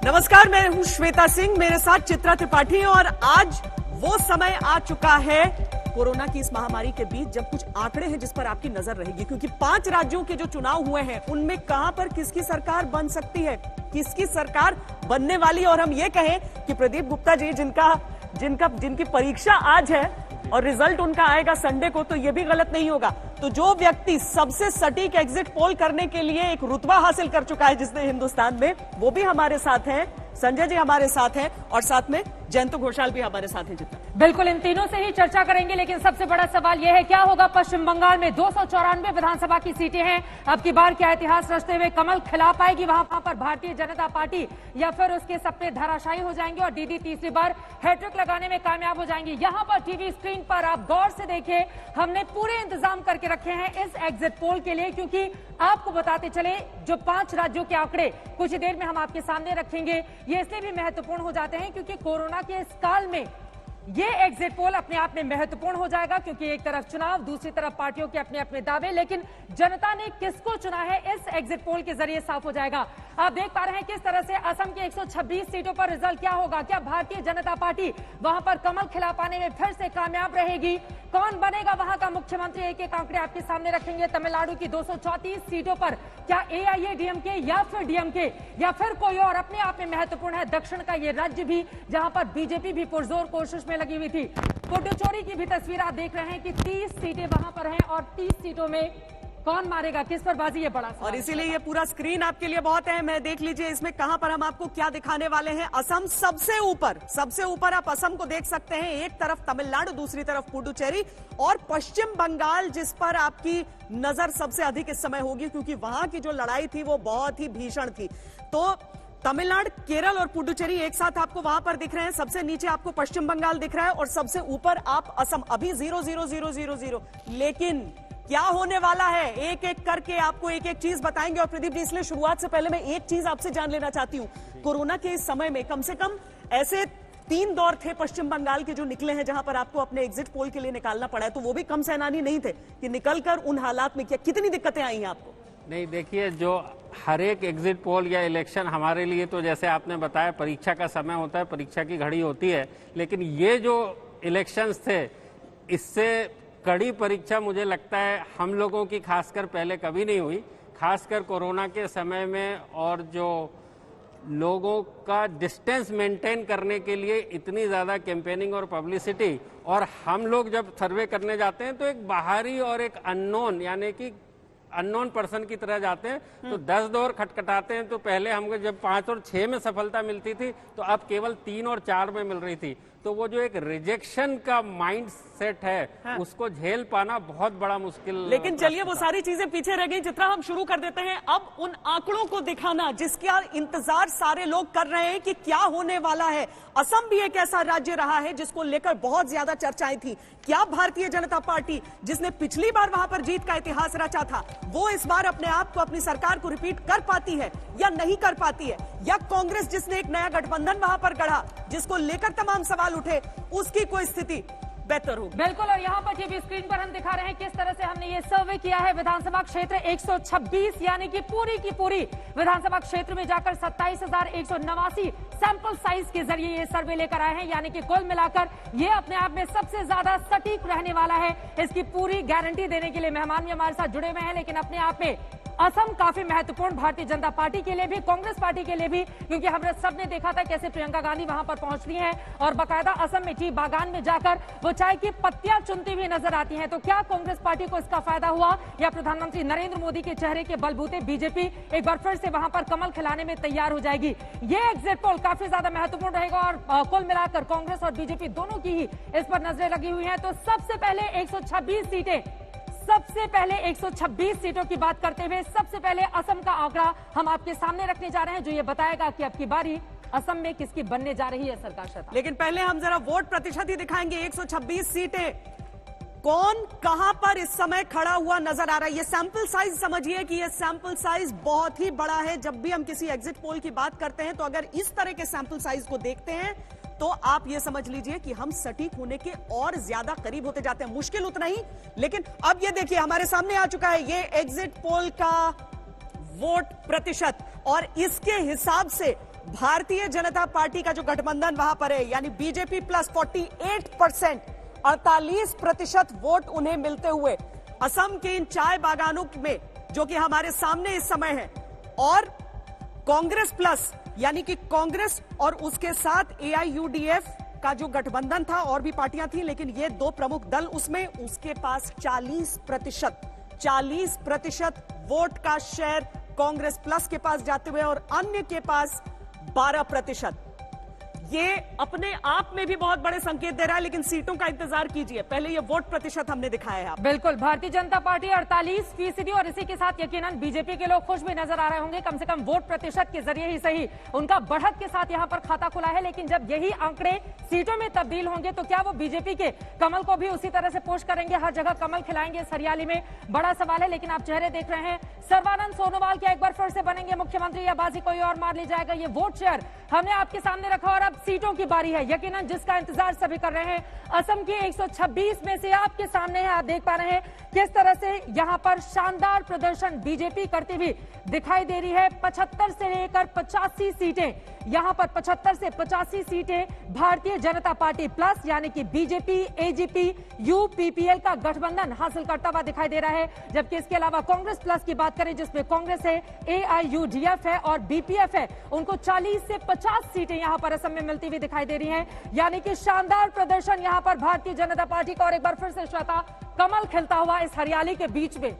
नमस्कार, मैं हूं श्वेता सिंह, मेरे साथ चित्रा त्रिपाठी। और आज वो समय आ चुका है कोरोना की इस महामारी के बीच जब कुछ आंकड़े हैं जिस पर आपकी नजर रहेगी, क्योंकि 5 राज्यों के जो चुनाव हुए हैं उनमें कहां पर किसकी सरकार बन सकती है, किसकी सरकार बनने वाली। और हम ये कहें कि प्रदीप गुप्ता जी जिनकी परीक्षा आज है और रिजल्ट उनका आएगा संडे को, तो ये भी गलत नहीं होगा। तो जो व्यक्ति सबसे सटीक एग्जिट पोल करने के लिए एक रुतबा हासिल कर चुका है जिसने हिंदुस्तान में, वो भी हमारे साथ हैं। संजय जी हमारे साथ हैं और साथ में जयंत घोषाल भी हमारे साथ हैं। जितना बिल्कुल इन तीनों से ही चर्चा करेंगे, लेकिन सबसे बड़ा सवाल यह है क्या होगा पश्चिम बंगाल में। 294 विधानसभा की सीटें हैं। अब की बार क्या इतिहास रचते हुए कमल खिला पाएगी वहां पर भारतीय जनता पार्टी, या फिर उसके सपने धराशायी हो जाएंगे और दीदी तीसरी बार हैट्रिक लगाने में कामयाब हो जाएंगी। यहां पर टीवी स्क्रीन पर आप गौर से देखिए, हमने पूरे इंतजाम करके रखे हैं इस एग्जिट पोल के लिए, क्योंकि आपको बताते चले जो 5 राज्यों के आंकड़े कुछ ही देर में हम आपके सामने रखेंगे। ये इसलिए भी महत्वपूर्ण हो जाते हैं क्योंकि कोरोना के इस काल में ये एग्जिट पोल अपने आप में महत्वपूर्ण हो जाएगा, क्योंकि एक तरफ चुनाव, दूसरी तरफ पार्टियों के अपने अपने दावे, लेकिन जनता ने किसको चुना है इस एग्जिट पोल के जरिए साफ हो जाएगा। आप देख पा रहे हैं किस तरह से असम के 126 सीटों पर रिजल्ट क्या होगा। क्या भारतीय जनता पार्टी वहां पर कमल खिला पाने में फिर से कामयाब रहेगी? कौन बनेगा वहां का मुख्यमंत्री? एक एक आंकड़े आपके सामने रखेंगे। तमिलनाडु की 234 सीटों पर क्या AIADMK या फिर DMK या फिर कोई और? अपने आप में महत्वपूर्ण है दक्षिण का ये राज्य भी, जहां पर बीजेपी भी पुरजोर कोशिश में लगी हुई थी। पुडुचेरी की भी तस्वीर आप देख रहे हैं कि 30 सीटें वहां पर हैं और 30 सीटों में कौन मारेगा, किस पर बाजी, ये बड़ा सवाल। और इसीलिए ये पूरा स्क्रीन आपके लिए बहुत है। मैं देख लीजिए इसमें कहां पर हम आपको क्या दिखाने वाले हैं। असम सबसे ऊपर आप असम को देख सकते हैं। एक तरफ तमिलनाडु, दूसरी तरफ पुडुचेरी और पश्चिम बंगाल, जिस पर आपकी नजर सबसे अधिक इस समय होगी, क्योंकि वहां की जो लड़ाई थी वो बहुत ही भीषण थी। तो तमिलनाडु, केरल और पुडुचेरी एक साथ आपको वहां पर दिख रहे हैं। सबसे नीचे आपको पश्चिम बंगाल दिख रहा है और सबसे ऊपर आप असम। अभी 0-0-0-0-0। लेकिन क्या होने वाला है, एक एक करके आपको एक एक चीज बताएंगे। और प्रदीप जी, इसलिए शुरुआत से पहले मैं एक चीज आपसे जान लेना चाहती हूँ। कोरोना के इस समय में कम से कम ऐसे 3 दौर थे पश्चिम बंगाल के जो निकले हैं, जहां पर आपको अपने एग्जिट पोल के लिए निकालना पड़ा है, तो वो भी कम सेनानी नहीं थे कि निकलकर उन हालात में कितनी दिक्कतें आई हैं आपको? नहीं, देखिए, जो हर एक एग्जिट पोल या इलेक्शन हमारे लिए तो जैसे आपने बताया परीक्षा का समय होता है, परीक्षा की घड़ी होती है, लेकिन ये जो इलेक्शंस थे इससे कड़ी परीक्षा मुझे लगता है हम लोगों की खासकर पहले कभी नहीं हुई, खासकर कोरोना के समय में। और जो लोगों का डिस्टेंस मेंटेन करने के लिए इतनी ज़्यादा कैंपेनिंग और पब्लिसिटी, और हम लोग जब सर्वे करने जाते हैं तो एक बाहरी और एक अननोन, यानी कि अननोन पर्सन की तरह जाते हैं। तो 10 दौर खटखटाते हैं, तो पहले हमको जब 5 और 6 में सफलता मिलती थी, तो अब केवल 3 और 4 में मिल रही थी। तो वो जो एक रिजेक्शन का माइंड सेट है, हाँ, उसको झेल पाना बहुत बड़ा मुश्किल। लेकिन चलिए वो सारी चीजें पीछे रह गई। जितना हम शुरू कर देते हैं अब उन आंकड़ों को दिखाना जिसका इंतजार सारे लोग कर रहे हैं कि क्या होने वाला है। असम भी एक ऐसा राज्य रहा है जिसको लेकर बहुत ज्यादा चर्चाएं थी। क्या भारतीय जनता पार्टी, जिसने पिछली बार वहां पर जीत का इतिहास रचा था, वो इस बार अपने आप को, अपनी सरकार को रिपीट कर पाती है या नहीं कर पाती है? या कांग्रेस, जिसने एक नया गठबंधन वहां पर गढ़ा, जिसको लेकर तमाम सवाल उठे, उसकी कोई स्थिति बेहतर हो? बिल्कुल। और यहाँ पर टीवी स्क्रीन पर हम दिखा रहे हैं किस तरह से हमने ये सर्वे किया है। विधानसभा क्षेत्र 126 यानी कि पूरी की पूरी विधानसभा क्षेत्र में जाकर 27,189 सैंपल साइज के जरिए ये सर्वे लेकर आए हैं, यानी कि कुल मिलाकर ये अपने आप में सबसे ज्यादा सटीक रहने वाला है। इसकी पूरी गारंटी देने के लिए मेहमान भी हमारे साथ जुड़े हुए हैं, लेकिन अपने आप में असम काफी महत्वपूर्ण भारतीय जनता पार्टी के लिए भी, कांग्रेस पार्टी के लिए भी, क्योंकि हमने सबने देखा था कैसे प्रियंका गांधी वहां पर पहुंचती हैं और बाकायदा असम में टी बागान में जाकर वो चाय की पत्तियां चुनती हुई नजर आती हैं। तो क्या कांग्रेस पार्टी को इसका फायदा हुआ, या प्रधानमंत्री नरेंद्र मोदी के चेहरे के बलबूते बीजेपी एक बार फिर से वहां पर कमल खिलाने में तैयार हो जाएगी? ये एग्जिट पोल काफी ज्यादा महत्वपूर्ण रहेगा और कुल मिलाकर कांग्रेस और बीजेपी दोनों की ही इस पर नजरें लगी हुई है। तो सबसे पहले 126 सीटों की बात करते हुए सबसे पहले असम का आंकड़ा हम आपके सामने रखने जा रहे हैं, जो ये बताएगा कि अब की बारी असम में किसकी बनने जा रही है सरकार सत्ता। लेकिन पहले हम जरा वोट प्रतिशत ही दिखाएंगे। 126 सीटें, कौन कहां पर इस समय खड़ा हुआ नजर आ रहा है? ये सैंपल साइज समझिए कि ये सैंपल साइज बहुत ही बड़ा है। जब भी हम किसी एग्जिट पोल की बात करते हैं तो अगर इस तरह के सैंपल साइज को देखते हैं तो आप ये समझ लीजिए कि हम सटीक होने के और ज्यादा करीब होते जाते हैं। मुश्किल उतना ही, लेकिन अब ये देखिए हमारे सामने आ चुका है ये एग्जिट पोल का वोट प्रतिशत, और इसके हिसाब से भारतीय जनता पार्टी का जो गठबंधन वहां पर है, यानी बीजेपी प्लस 48%, 48% वोट उन्हें मिलते हुए असम के इन चाय बागानों में जो कि हमारे सामने इस समय है, और कांग्रेस प्लस यानी कि कांग्रेस और उसके साथ AIUDF का जो गठबंधन था, और भी पार्टियां थी लेकिन ये दो प्रमुख दल उसमें, उसके पास 40% वोट का शेयर कांग्रेस प्लस के पास जाते हुए और अन्य के पास 12%। ये अपने आप में भी बहुत बड़े संकेत दे रहा है, लेकिन सीटों का इंतजार कीजिए, पहले ये वोट प्रतिशत हमने दिखाया है। बिल्कुल, भारतीय जनता पार्टी 48% और इसी के साथ यकीनन बीजेपी के लोग खुश भी नजर आ रहे होंगे, कम से कम वोट प्रतिशत के जरिए ही सही उनका बढ़त के साथ यहां पर खाता खुला है। लेकिन जब यही आंकड़े सीटों में तब्दील होंगे तो क्या वो बीजेपी के कमल को भी उसी तरह से पोष करेंगे, हर जगह कमल खिलाएंगे इस हरियाली में? बड़ा सवाल है। लेकिन आप चेहरे देख रहे हैं, सर्बानंद सोनोवाल क्या एक बार फिर से बनेंगे मुख्यमंत्री या बाजी कोई और मार ली जाएगा? ये वोट शेयर हमने आपके सामने रखा और अब सीटों की बारी है यकीनन जिसका इंतजार सभी कर रहे हैं। असम की 126 में से आपके सामने है, आप देख पा रहे हैं किस तरह से यहां पर शानदार प्रदर्शन बीजेपी करती हुई दिखाई दे रही है। 75 से लेकर 85 सीटें यहां पर, 75 से 85 सीटें भारतीय जनता पार्टी प्लस यानी कि बीजेपी, AGP, UPPL का गठबंधन हासिल करता हुआ दिखाई दे रहा है। जबकि इसके अलावा कांग्रेस प्लस की बात करें जिसमें कांग्रेस है, AIUDF है और BPF है, उनको 40 से 50 सीटें यहां पर असम में मिलती हुई दिखाई दे रही हैं। यानी कि शानदार प्रदर्शन यहां पर भारतीय जनता पार्टी का, और एक बार फिर से श्वेता कमल खिलता हुआ इस हरियाली के बीच में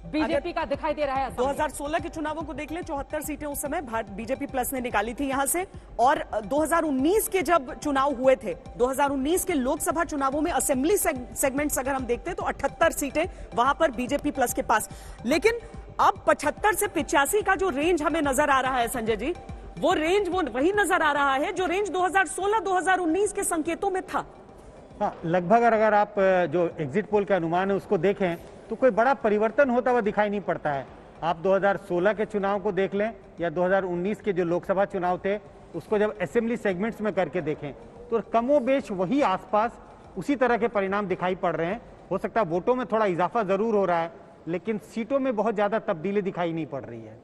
बीजेपी का दिखाई दे रहा है। 2016 के चुनावों को देख ले, 74 सीटें उस समय बीजेपी प्लस ने निकाली थी यहां से, और 2019 के जब चुनाव हुए थे, 2019 के लोकसभा चुनावों में असेंबली सेगमेंट्स अगर हम देखते हैं तो 78 सीटें वहां पर बीजेपी प्लस के पास। लेकिन अब 75 से 85 का जो रेंज हमें नजर आ रहा है संजय जी, वो रेंज वो वही नजर आ रहा है जो रेंज 2016-2019 के संकेतों में था। हाँ, लगभग अगर आप जो एग्जिट पोल के अनुमान है उसको देखें तो कोई बड़ा परिवर्तन होता हुआ दिखाई नहीं पड़ता है। आप 2016 के चुनाव को देख लें या 2019 के जो लोकसभा चुनाव थे उसको जब असेंबली सेगमेंट्स में करके देखें तो कमोबेश वही आसपास उसी तरह के परिणाम दिखाई पड़ रहे हैं। हो सकता है वोटों में थोड़ा इजाफा जरूर हो रहा है, लेकिन सीटों में बहुत ज्यादा तब्दीली दिखाई नहीं पड़ रही है।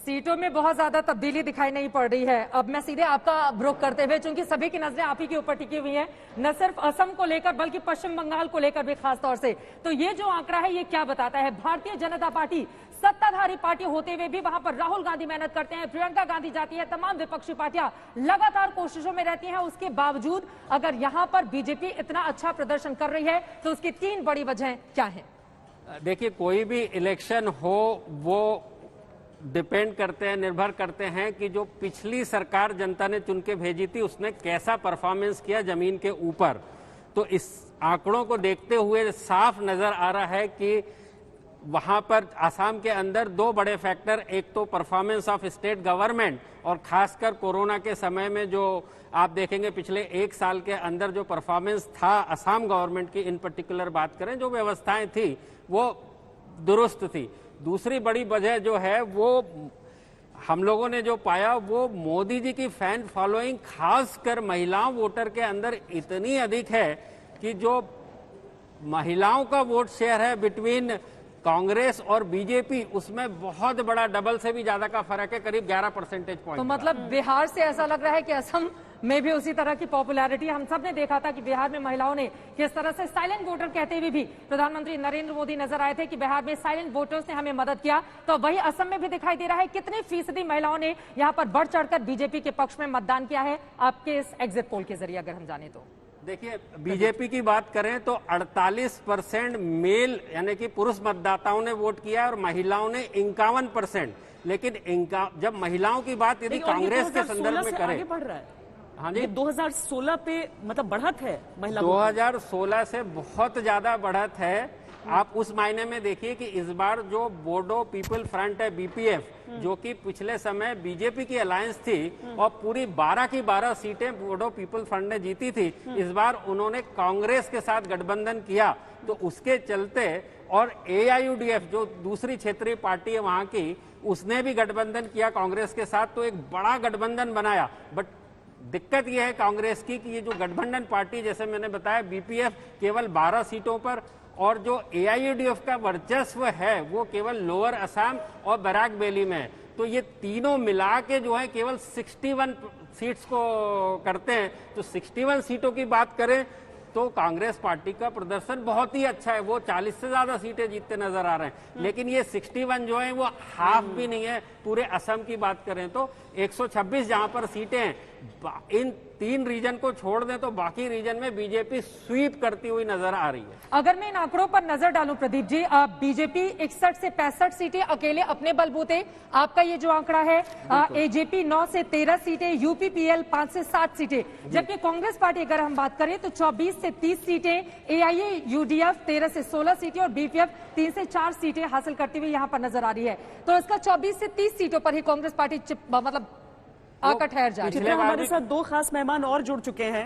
सीटों में बहुत ज्यादा तब्दीली दिखाई नहीं पड़ रही है। अब मैं सीधे आपका रुख करते हुए, चूंकि सभी की नजरें आप ही के ऊपर टिकी हुई हैं, न सिर्फ असम को लेकर बल्कि पश्चिम बंगाल को लेकर भी खास तौर से, तो ये जो आंकड़ा है ये क्या बताता है? भारतीय जनता पार्टी सत्ताधारी पार्टी होते हुए भी वहां पर राहुल गांधी मेहनत करते हैं, प्रियंका गांधी जाती है, तमाम विपक्षी पार्टियां लगातार कोशिशों में रहती हैं। उसके बावजूद अगर यहां पर बीजेपी इतना अच्छा प्रदर्शन कर रही है तो उसकी 3 बड़ी वजह क्या है? देखिए, कोई भी इलेक्शन हो वो डिपेंड करते हैं, निर्भर करते हैं कि जो पिछली सरकार जनता ने चुन के भेजी थी उसने कैसा परफॉर्मेंस किया जमीन के ऊपर। तो इस आंकड़ों को देखते हुए साफ नजर आ रहा है कि वहां पर आसाम के अंदर 2 बड़े फैक्टर, एक तो परफॉर्मेंस ऑफ स्टेट गवर्नमेंट और खासकर कोरोना के समय में जो आप देखेंगे पिछले 1 साल के अंदर जो परफॉर्मेंस था आसाम गवर्नमेंट की, इन पर्टिकुलर बात करें, जो व्यवस्थाएं थी वो दुरुस्त थी। दूसरी बड़ी वजह जो है वो हम लोगों ने जो पाया वो मोदी जी की फैन फॉलोइंग खासकर महिलाओं वोटर के अंदर इतनी अधिक है कि जो महिलाओं का वोट शेयर है बिटवीन कांग्रेस और बीजेपी, उसमें बहुत बड़ा, डबल से भी ज्यादा का फर्क है, करीब 11 परसेंटेज पॉइंट। तो मतलब बिहार से ऐसा लग रहा है कि असम में भी उसी तरह की पॉपुलैरिटी, हम सब ने देखा था कि बिहार में महिलाओं ने किस तरह से साइलेंट वोटर कहते हुए भी प्रधानमंत्री नरेंद्र मोदी नजर आए थे कि बिहार में साइलेंट वोटर्स ने हमें मदद किया, तो वही असम में भी दिखाई दे रहा है। कितने फीसदी महिलाओं ने यहाँ पर बढ़ चढ़कर बीजेपी के पक्ष में मतदान किया है आपके इस एग्जिट पोल के जरिए अगर हम जाने तो? देखिए, बीजेपी की बात करें तो 48% मेल यानी कि पुरुष मतदाताओं ने वोट किया और महिलाओं ने 51%। लेकिन जब महिलाओं की बात यदि कांग्रेस के संदर्भ में करें, बढ़ रहा है। हाँ जी, 2016 पे मतलब बढ़त है महिला 2016 से बहुत ज्यादा बढ़त है। आप उस मायने में देखिए कि इस बार जो बोडो पीपल फ्रंट है, BPF, जो कि पिछले समय बीजेपी की अलायंस थी और पूरी 12 की 12 सीटें बोडो पीपल फ्रंट ने जीती थी, इस बार उन्होंने कांग्रेस के साथ गठबंधन किया। तो उसके चलते, और AIUDF जो दूसरी क्षेत्रीय पार्टी है वहां की, उसने भी गठबंधन किया कांग्रेस के साथ, तो एक बड़ा गठबंधन बनाया। बट दिक्कत यह है कांग्रेस की कि ये जो गठबंधन पार्टी, जैसे मैंने बताया, BPF केवल 12 सीटों पर, और जो AIUDF का वर्चस्व है वो केवल लोअर असम और बराक वैली में। तो ये तीनों मिला के जो है केवल 61 सीट्स को करते हैं। तो 61 सीटों की बात करें तो कांग्रेस पार्टी का प्रदर्शन बहुत ही अच्छा है, वो 40 से ज्यादा सीटें जीतते नजर आ रहे हैं। लेकिन ये 61 जो है वो हाफ भी नहीं है। पूरे असम की बात करें तो 126 जहां पर सीटें हैं, इन 3 रीजन को छोड़ दें तो बाकी रीजन में बीजेपी स्वीप करती हुई नजर आ रही है। अगर मैं इन आंकड़ों पर नजर डालूं प्रदीप जी, बीजेपी 61 से 65 सीटें अकेले अपने बलबूते, आपका ये जो आंकड़ा है, एजेपी 9 से 13 सीटें, यूपीपीएल 5 से 7 सीटें, जबकि कांग्रेस पार्टी अगर हम बात करें तो 24 से 30 सीटें, एआईए यूडीएफ 13 से 16 सीटें और बीपीएफ 3 से 4 सीटें हासिल करती हुई यहां पर नजर आ रही है। तो इसका 24 से 30 सीटों पर ही कांग्रेस पार्टी मतलब आकर ठहर जा रही है। हमारे साथ 2 खास मेहमान और जुड़ चुके हैं।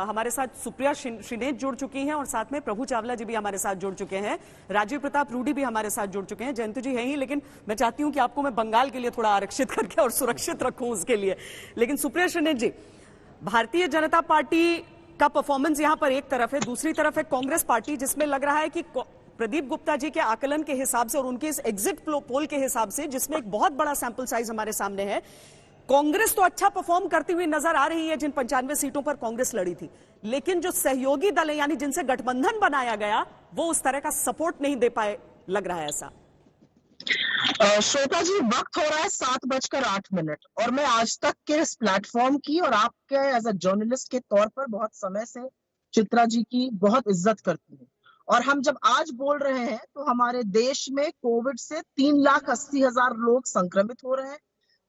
हमारे साथ सुप्रिया श्रीनेत जुड़ चुकी हैं और साथ में प्रभु चावला जी भी हमारे साथ जुड़ चुके हैं। राजीव प्रताप रूडी भी हमारे साथ जुड़ चुके हैं। जयंत जी है ही, लेकिन मैं चाहती हूं कि आपको मैं बंगाल के लिए थोड़ा आरक्षित करके और सुरक्षित रखूं उसके लिए। लेकिन सुप्रिया श्रीनेत जी, भारतीय जनता पार्टी का परफॉर्मेंस यहां पर एक तरफ है, दूसरी तरफ है कांग्रेस पार्टी, जिसमें लग रहा है कि प्रदीप गुप्ता जी के आकलन के हिसाब से और उनके इस एग्जिट पोल के हिसाब से, जिसमें एक बहुत बड़ा सैंपल साइज हमारे सामने है, कांग्रेस तो अच्छा परफॉर्म करती हुई नजर आ रही है जिन 95 सीटों पर कांग्रेस लड़ी थी, लेकिन जो सहयोगी दल है यानी जिनसे गठबंधन बनाया गया वो उस तरह का सपोर्ट नहीं दे पाए, लग रहा है ऐसा। श्वेता जी, वक्त हो रहा है 7:08 और मैं आज तक के इस प्लेटफॉर्म की और आपके एज अ जर्नलिस्ट के तौर पर बहुत समय से चित्रा जी की बहुत इज्जत करती हूँ। और हम जब आज बोल रहे हैं तो हमारे देश में कोविड से 3,80,000 लोग संक्रमित हो रहे हैं,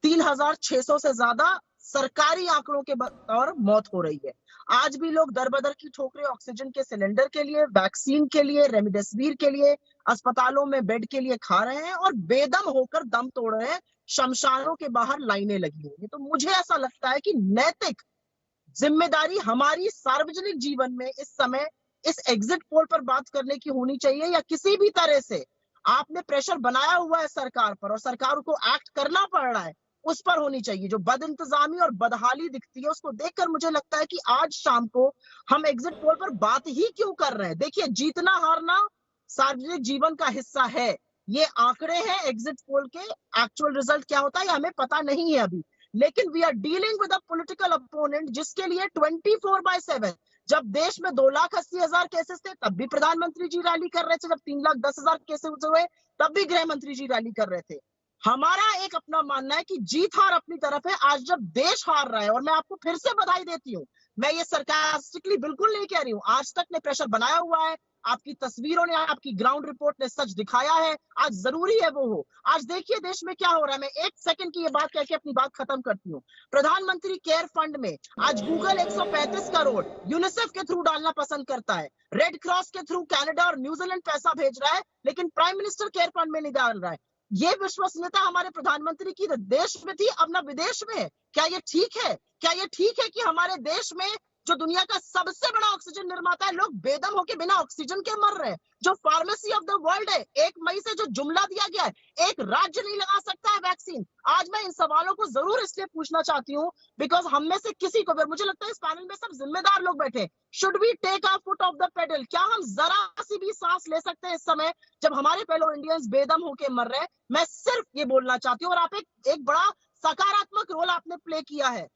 3,600 से ज्यादा सरकारी आंकड़ों के बतौर मौत हो रही है। आज भी लोग दर बदर की ठोकरें ऑक्सीजन के सिलेंडर के लिए, वैक्सीन के लिए, रेमडेसिविर के लिए, अस्पतालों में बेड के लिए खा रहे हैं और बेदम होकर दम तोड़ रहे हैं। शमशानों के बाहर लाइनें लगी हुई है। तो मुझे ऐसा लगता है कि नैतिक जिम्मेदारी हमारी सार्वजनिक जीवन में इस समय इस एग्जिट पोल पर बात करने की होनी चाहिए, या किसी भी तरह से आपने प्रेशर बनाया हुआ है सरकार पर और सरकार को एक्ट करना पड़ रहा है, उस पर होनी चाहिए। जो बदइंतजामी और बदहाली दिखती है उसको देखकर मुझे लगता है कि आज शाम को हम एग्जिट पोल पर बात ही क्यों कर रहे हैं। देखिए, जीतना हारना सार्वजनिक जीवन का हिस्सा है। ये आंकड़े हैं एग्जिट पोल के, एक्चुअल रिजल्ट क्या होता है ये हमें पता नहीं है अभी, लेकिन we are dealing with a political opponent जिसके लिए 24/7 जब देश में 2,80,000 केसेस थे तब भी प्रधानमंत्री जी रैली कर रहे थे, जब 3,10,000 केसेस हुए तब भी गृह मंत्री जी रैली कर रहे थे। हमारा एक अपना मानना है कि जीत हार अपनी तरफ है। आज जब देश हार रहा है, और मैं आपको फिर से बधाई देती हूँ, मैं ये सरकास्टिकली बिल्कुल नहीं कह रही हूँ, आज तक ने प्रेशर बनाया हुआ है, आपकी तस्वीरों ने, आपकी ग्राउंड रिपोर्ट ने सच दिखाया है, आज जरूरी है वो हो। आज देखिए देश में क्या हो रहा है। मैं 1 सेकंड की ये बात कह के अपनी बात खत्म करती हूँ। प्रधानमंत्री केयर फंड में आज गूगल 135 करोड़ यूनिसेफ के थ्रू डालना पसंद करता है, रेड क्रॉस के थ्रू कनाडा और न्यूजीलैंड पैसा भेज रहा है, लेकिन प्राइम मिनिस्टर केयर फंड में नहीं डाल रहा है। ये विश्वसनीयता हमारे प्रधानमंत्री की देश में थी, अब ना विदेश में है। क्या ये ठीक है? क्या ये ठीक है कि हमारे देश में जो दुनिया का सबसे बड़ा ऑक्सीजन निर्माता है, लोग बेदम होके बिना ऑक्सीजन के मर रहे हैं? जो फार्मेसी ऑफ द वर्ल्ड है, 1 मई से जो जुमला दिया गया है, एक राज्य नहीं लगा सकता है वैक्सीन। आज मैं इन सवालों को जरूर इसलिए पूछना चाहती हूँ बिकॉज हम में से किसी को, मुझे लगता है इस पैनल में सब जिम्मेदार लोग बैठे, should we take our foot off the pedal? क्या हम जरा सी भी सांस ले सकते हैं इस समय जब हमारे फेलो इंडियंस बेदम होके मर रहे हैं? मैं सिर्फ ये बोलना चाहती हूँ, और आप एक बड़ा सकारात्मक रोल आपने प्ले किया है।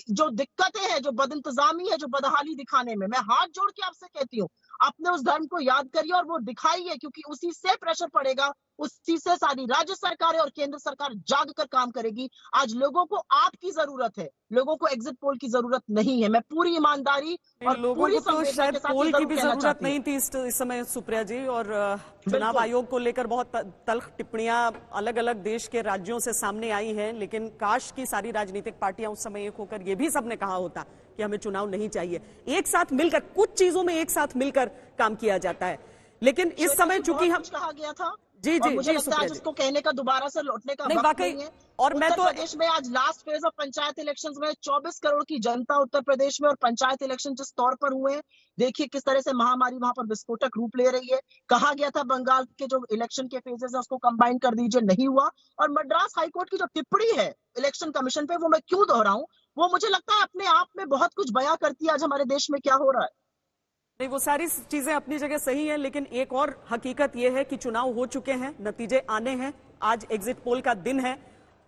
जो दिक्कतें हैं, जो बदइंतजामी है, जो बदहाली दिखाने में, मैं हाथ जोड़ के आपसे कहती हूँ, अपने उस धर्म को याद करिए और वो दिखाइए, क्योंकि उसी से प्रेशर पड़ेगा, उसी से सारी राज्य सरकारें और केंद्र सरकार जाग कर काम करेगी। आज लोगों को आपकी जरूरत है, लोगों को एग्जिट पोल की जरूरत नहीं है। मैं पूरी ईमानदारी और लोगों को तो शायद पोल की भी जरूरत नहीं थी इस समय सुप्रिया जी, और चुनाव आयोग को लेकर बहुत तल्ख टिप्पणियां अलग अलग देश के राज्यों से सामने आई हैं, लेकिन काश की सारी राजनीतिक पार्टियां उस समय एक होकर ये भी सबने कहा होता कि हमें चुनाव नहीं चाहिए। एक साथ मिलकर, कुछ चीजों में एक साथ मिलकर काम किया जाता है, लेकिन इस समय चूंकि हम कहा गया था जी जी मुझे लगता है आज उसको कहने का, दोबारा से लौटने का वक्त नहीं है। और मैं तो प्रदेश में आज last phase of panchayat elections में 24 करोड़ की जनता उत्तर प्रदेश में, और पंचायत इलेक्शन जिस तौर पर हुए हैं, देखिए किस तरह से महामारी वहां पर विस्फोटक रूप ले रही है। कहा गया था बंगाल के जो इलेक्शन के फेजेस है उसको कंबाइन कर दीजिए, नहीं हुआ। और मद्रास हाईकोर्ट की जो टिप्पणी है इलेक्शन कमीशन पे, वो मैं क्यों दोहराऊं, वो मुझे लगता है अपने आप में बहुत कुछ बयां करती है आज हमारे देश में क्या हो रहा है। नहीं, वो सारी चीजें अपनी जगह सही है, लेकिन एक और हकीकत यह है कि चुनाव हो चुके हैं, नतीजे आने हैं, आज एग्जिट पोल का दिन है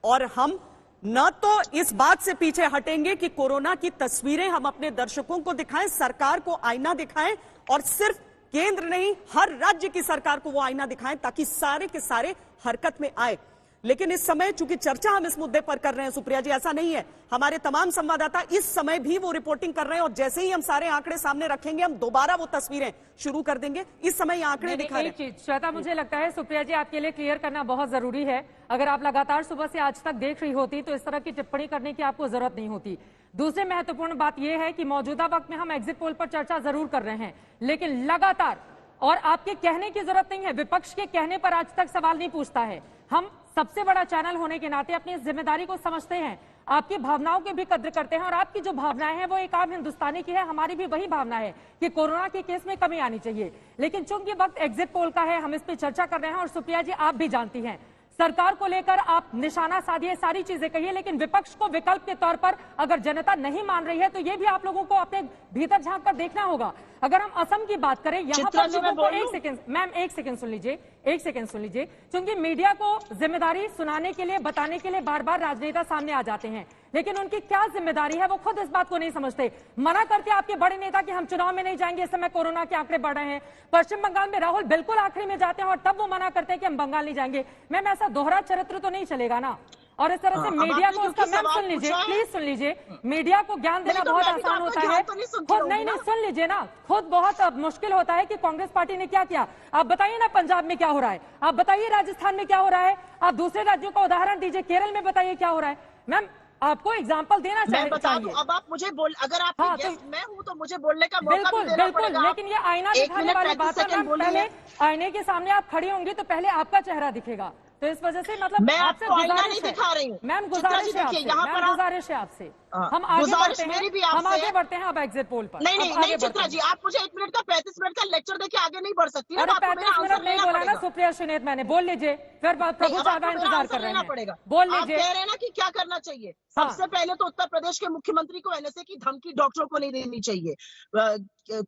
और हम न तो इस बात से पीछे हटेंगे कि कोरोना की तस्वीरें हम अपने दर्शकों को दिखाएं, सरकार को आईना दिखाएं, और सिर्फ केंद्र नहीं हर राज्य की सरकार को वो आईना दिखाएं ताकि सारे के सारे हरकत में आए। लेकिन इस समय चूंकि चर्चा हम इस मुद्दे पर कर रहे हैं सुप्रिया जी, ऐसा नहीं है, हमारे तमाम संवाददाता इस समय भी वो रिपोर्टिंग कर रहे हैं और जैसे ही हम सारे आंकड़े सामने रखेंगे हम दोबारा वो तस्वीरें शुरू कर देंगे। इस समय ये आंकड़े दिखा रहे हैं। श्वेता, मुझे लगता है सुप्रिया जी आपके लिए क्लियर करना बहुत जरूरी है। अगर आप लगातार सुबह से आज तक देख रही होती तो इस तरह की टिप्पणी करने की आपको जरूरत नहीं होती। दूसरी महत्वपूर्ण बात यह है कि मौजूदा वक्त में हम एग्जिट पोल पर चर्चा जरूर कर रहे हैं, लेकिन लगातार, और आपके कहने की जरूरत नहीं है, विपक्ष के कहने पर आज तक सवाल नहीं पूछता है। हम सबसे बड़ा चैनल होने के नाते अपनी इस जिम्मेदारी को समझते हैं, आपकी भावनाओं की भी कद्र करते हैं, और आपकी जो भावनाएं हैं वो एक आम हिंदुस्तानी की है, हमारी भी वही भावना है कि कोरोना के केस में कमी आनी चाहिए। लेकिन चूंकि वक्त एग्जिट पोल का है, हम इस पर चर्चा कर रहे हैं, और सुप्रिया जी आप भी जानती हैं सरकार को लेकर आप निशाना साधिए, सारी चीजें कहिए, लेकिन विपक्ष को विकल्प के तौर पर अगर जनता नहीं मान रही है तो ये भी आप लोगों को अपने भीतर झांक कर देखना होगा। अगर हम असम की बात करें, यहाँ पर लोगों को एक सेकंड सुन लीजिए, क्योंकि मीडिया को जिम्मेदारी सुनाने के लिए, बताने के लिए बार बार राजनेता सामने आ जाते हैं, लेकिन उनकी क्या जिम्मेदारी है वो खुद इस बात को नहीं समझते। मना करते आपके बड़े नेता कि हम चुनाव में नहीं जाएंगे, इस समय कोरोना के आंकड़े बढ़ रहे हैं। पश्चिम बंगाल में राहुल बिल्कुल आखिरी में जाते हैं और तब वो मना करते हैं कि हम बंगाल नहीं जाएंगे। मैम, ऐसा दोहरा चरित्र तो नहीं चलेगा ना। और इस तरह से मीडिया को उसका, मैम सुन लीजिए, प्लीज सुन लीजिए, मीडिया को ज्ञान देना बहुत आसान होता है, खुद नहीं सुन लीजिए ना, खुद बहुत मुश्किल होता है कि कांग्रेस पार्टी ने क्या किया। आप बताइए ना पंजाब में क्या हो रहा है, आप बताइए राजस्थान में क्या हो रहा है, आप दूसरे राज्यों का उदाहरण दीजिए, केरल में बताइए क्या हो रहा है। मैम, आपको एग्जाम्पल देना चाहिए। अब आप मुझे बोल, अगर आप मैं हूँ तो मुझे बोलने का मौका बिल्कुल बिल्कुल, लेकिन ये आईना दिखाने वाली बात है। पहले आईने के सामने आप खड़ी होंगी तो पहले आपका चेहरा दिखेगा, तो इस वजह से मतलब मैं आपसे गुजारिश नहीं दिखा रही हूँ मैम, गुजारिश है आपसे, हम आगे बढ़ते हैं अब एग्जिट पोल पर। नहीं चित्रा जी, आप मुझे 1 मिनट का 35 मिनट का लेक्चर देके आगे नहीं बढ़ सकती। अरे 35 मिनट नहीं बोला ना सुप्रिया सुनीत, मैंने बोल लीजिए, फिर प्रभु चावला इंतजार कर रहे हैं, बोल लीजिए। कह रहे हैं ना कि क्या करना चाहिए। सबसे पहले तो उत्तर प्रदेश के मुख्यमंत्री को एनएसए की धमकी डॉक्टरों को नहीं देनी चाहिए,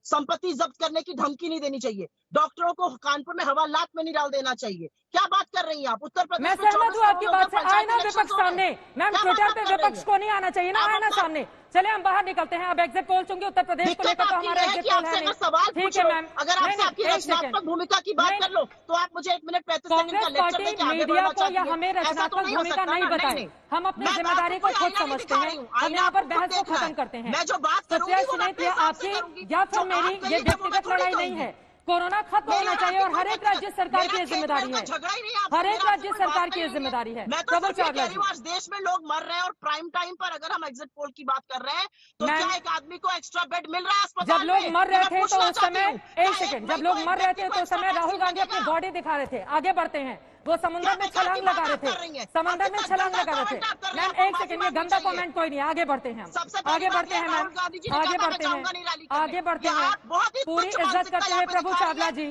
संपत्ति जब्त करने की धमकी नहीं देनी चाहिए, डॉक्टरों को कानपुर में हवालात में नहीं डाल देना चाहिए। क्या बात कर रही हैं आप? उत्तर प्रदेश मैं सहमत हूँ आपकी बात से। आए ना विपक्ष सामने, मैम ट्विटर पे विपक्ष को नहीं आना चाहिए ना, आए ना सामने। चले हम बाहर निकलते हैं, अब एग्जिट पोल चूंकि उत्तर प्रदेश को लेकर तो हमारा एग्जिट पोल है नहीं। ठीक है मैम, अगर आपसे आपकी रचनात्मक भूमिका की बात कर लो तो आप मुझे 1 मिनट 35 सेकंड का लेक्चर देके आगे बढ़ना चाहिए। या हमें रचनात्मक भूमिका नहीं बताए, हम अपनी जिम्मेदारी को खुद समझते हैं, हम यहाँ पर बहस को खत्म करते हैं। मैं जो बात सुप्रिया सुनीत, आपकी या फिर मेरी ये व्यक्तिगत लड़ाई नहीं है, कोरोना खत्म होना चाहिए और हर एक राज्य सरकार की जिम्मेदारी है, हर एक राज्य सरकार की जिम्मेदारी है। प्रभु चावला जी, आज देश में लोग मर रहे हैं और प्राइम टाइम पर अगर हम एग्जिट पोल की बात कर रहे हैं तो क्या एक आदमी को एक्स्ट्रा बेड मिल रहा है अस्पताल में? जब लोग मर रहे थे तो उस समय, एक सेकंड, जब लोग मर रहे थे तो उस समय राहुल गांधी अपनी बॉडी दिखा रहे थे। आगे बढ़ते हैं, वो समुद्र में छलांग लगा रहे थे, समंदर में छलांग लगा रहे थे। मैम एक सेकंड, ये गंदा कमेंट कोई नहीं, आगे बढ़ते हैं, आगे बढ़ते हैं मैम, आगे बढ़ते हैं, आगे बढ़ते हैं, पूरी इज्जत करते हुए प्रभु चावला जी।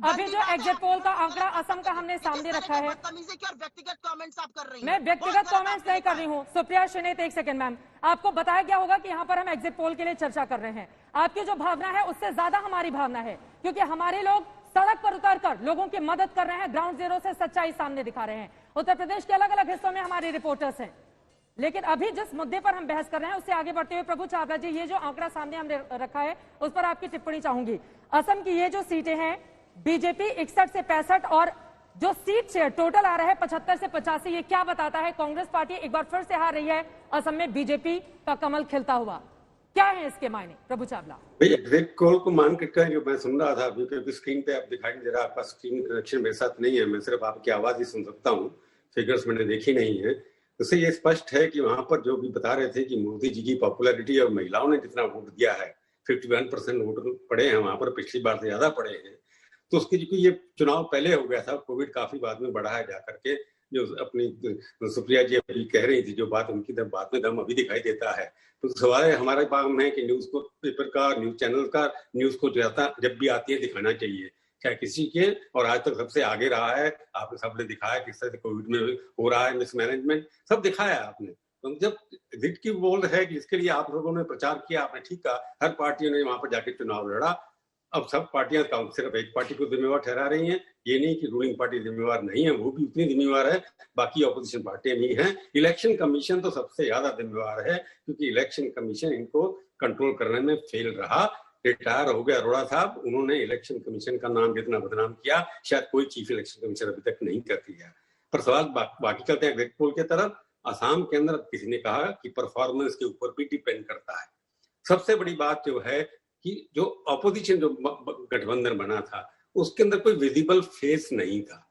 अभी जो एग्जिट पोल का आंकड़ा असम का हमने सामने रखा है, व्यक्तिगत कमेंट्स आप कर रही हैं। मैं व्यक्तिगत कमेंट्स नहीं कर रही हूँ सुप्रिया सुनीत, एक सेकंड मैम, आपको बताया गया होगा कि यहाँ पर हम एग्जिट पोल के लिए चर्चा कर रहे हैं। आपकी जो भावना है उससे ज्यादा हमारी भावना है, क्योंकि हमारे लोग सड़क पर उतरकर लोगों की मदद कर रहे हैं, ग्राउंड जीरो से सच्चाई सामने दिखा रहे हैं। उत्तर प्रदेश के अलग अलग हिस्सों में हमारे रिपोर्टर्स हैं, लेकिन अभी जिस मुद्दे पर हम बहस कर रहे हैं उससे आगे बढ़ते हुए प्रभु चावला जी, ये जो आंकड़ा सामने हमने रखा है उस पर आपकी टिप्पणी चाहूंगी। असम की ये जो सीटें हैं, बीजेपी 61 से 65 और जो सीट शेयर टोटल आ रहा है 75 से 85, ये क्या बताता है? कांग्रेस पार्टी एक बार फिर से हार रही है, असम में बीजेपी का कमल खिलता हुआ। क्या है इसके मायने प्रभु चावला? भाई एग्जिट पोल को मान के जो मैं सुन रहा था अभी, क्योंकि स्क्रीन पे आप दिखाई नहीं दे रहा, आपका स्क्रीन कनेक्शन मेरे साथ नहीं है, मैं सिर्फ आपकी आवाज ही सुन सकता हूँ, फिगर्स मैंने देखी नहीं है। उससे ये स्पष्ट है कि वहां पर जो भी बता रहे थे कि मोदी जी की पॉपुलैरिटी और महिलाओं ने जितना वोट दिया है, 51% वोट पड़े हैं वहां पर, पिछली बार से ज्यादा पड़े हैं। तो उसकी जो ये चुनाव पहले हो गया था, कोविड काफी बाद में बढ़ा है जाकर के, जो अपनी सुप्रिया जी अभी कह रही थी जो बात, उनकी बात में दम अभी दिखाई देता है। तो सवाल है हमारे काम है कि न्यूज को, पेपर का, न्यूज चैनल का, न्यूज को जब भी आती है दिखाना चाहिए, चाहे किसी के, और आज तक सबसे आगे रहा है। आपने सबने दिखाया किस तरह से कोविड में हो रहा है मिसमैनेजमेंट, सब दिखाया आपने। तो जब एग्जिट की बोल है कि इसके लिए आप लोगों ने प्रचार किया, आपने ठीक कहा, हर पार्टियों ने वहां पर जाके चुनाव लड़ा, अब सब पार्टियां सिर्फ एक पार्टी को जिम्मेवार ठहरा रही हैं। ये नहीं कि रूलिंग पार्टी जिम्मेवार नहीं है, वो भी उतनी जिम्मेवार है, बाकी ऑपोजिशन पार्टियां भी हैं। इलेक्शन कमीशन तो सबसे ज्यादा जिम्मेवार है, क्योंकि इलेक्शन कमीशन इनको कंट्रोल करने में फेल रहा। रिटायर हो गए अरोड़ा साहब, उन्होंने इलेक्शन कमीशन का नाम जितना बदनाम किया, शायद कोई चीफ इलेक्शन कमीशन अभी तक नहीं कर दिया। पर सवाल बाकी चलते हैं एग्जिट पोल की तरफ। असम के अंदर किसी ने कहा कि परफॉर्मेंस के ऊपर भी डिपेंड करता है। सबसे बड़ी बात जो है कि जो ऑपोजिशन जो गठबंधन बना था उसके अंदर कोई विजिबल फेस नहीं था।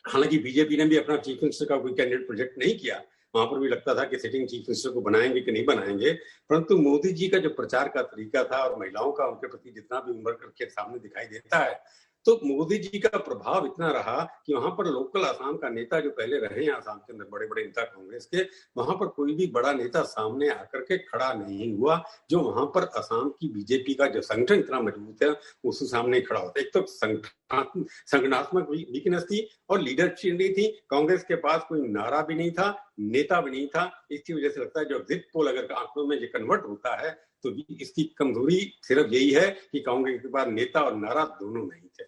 हालांकि बीजेपी ने भी अपना चीफ मिनिस्टर का कोई कैंडिडेट प्रोजेक्ट नहीं किया, वहां पर भी लगता था कि सिटिंग चीफ मिनिस्टर को बनाएंगे कि नहीं बनाएंगे, परंतु मोदी जी का जो प्रचार का तरीका था और महिलाओं का उनके प्रति जितना भी उम्र करके सामने दिखाई देता है, तो मोदी जी का प्रभाव इतना रहा कि वहां पर लोकल असम का नेता जो पहले रहे हैं असम के अंदर बड़े बड़े नेता कांग्रेस के, वहां पर कोई भी बड़ा नेता सामने आकर के खड़ा नहीं हुआ जो वहां पर असम की बीजेपी का जो संगठन इतना मजबूत है उसके सामने खड़ा होता। एक तो संगठनात्मक वीकनेस थी और लीडरशिप नहीं थी। कांग्रेस के पास कोई नारा भी नहीं था, नेता भी नहीं था। इसकी वजह से लगता है जो एग्जिट पोल अगर आंकड़ों में ये कन्वर्ट होता है तो इसकी कमजोरी सिर्फ यही है कि कांग्रेस के पास नेता और नारा दोनों नहीं थे।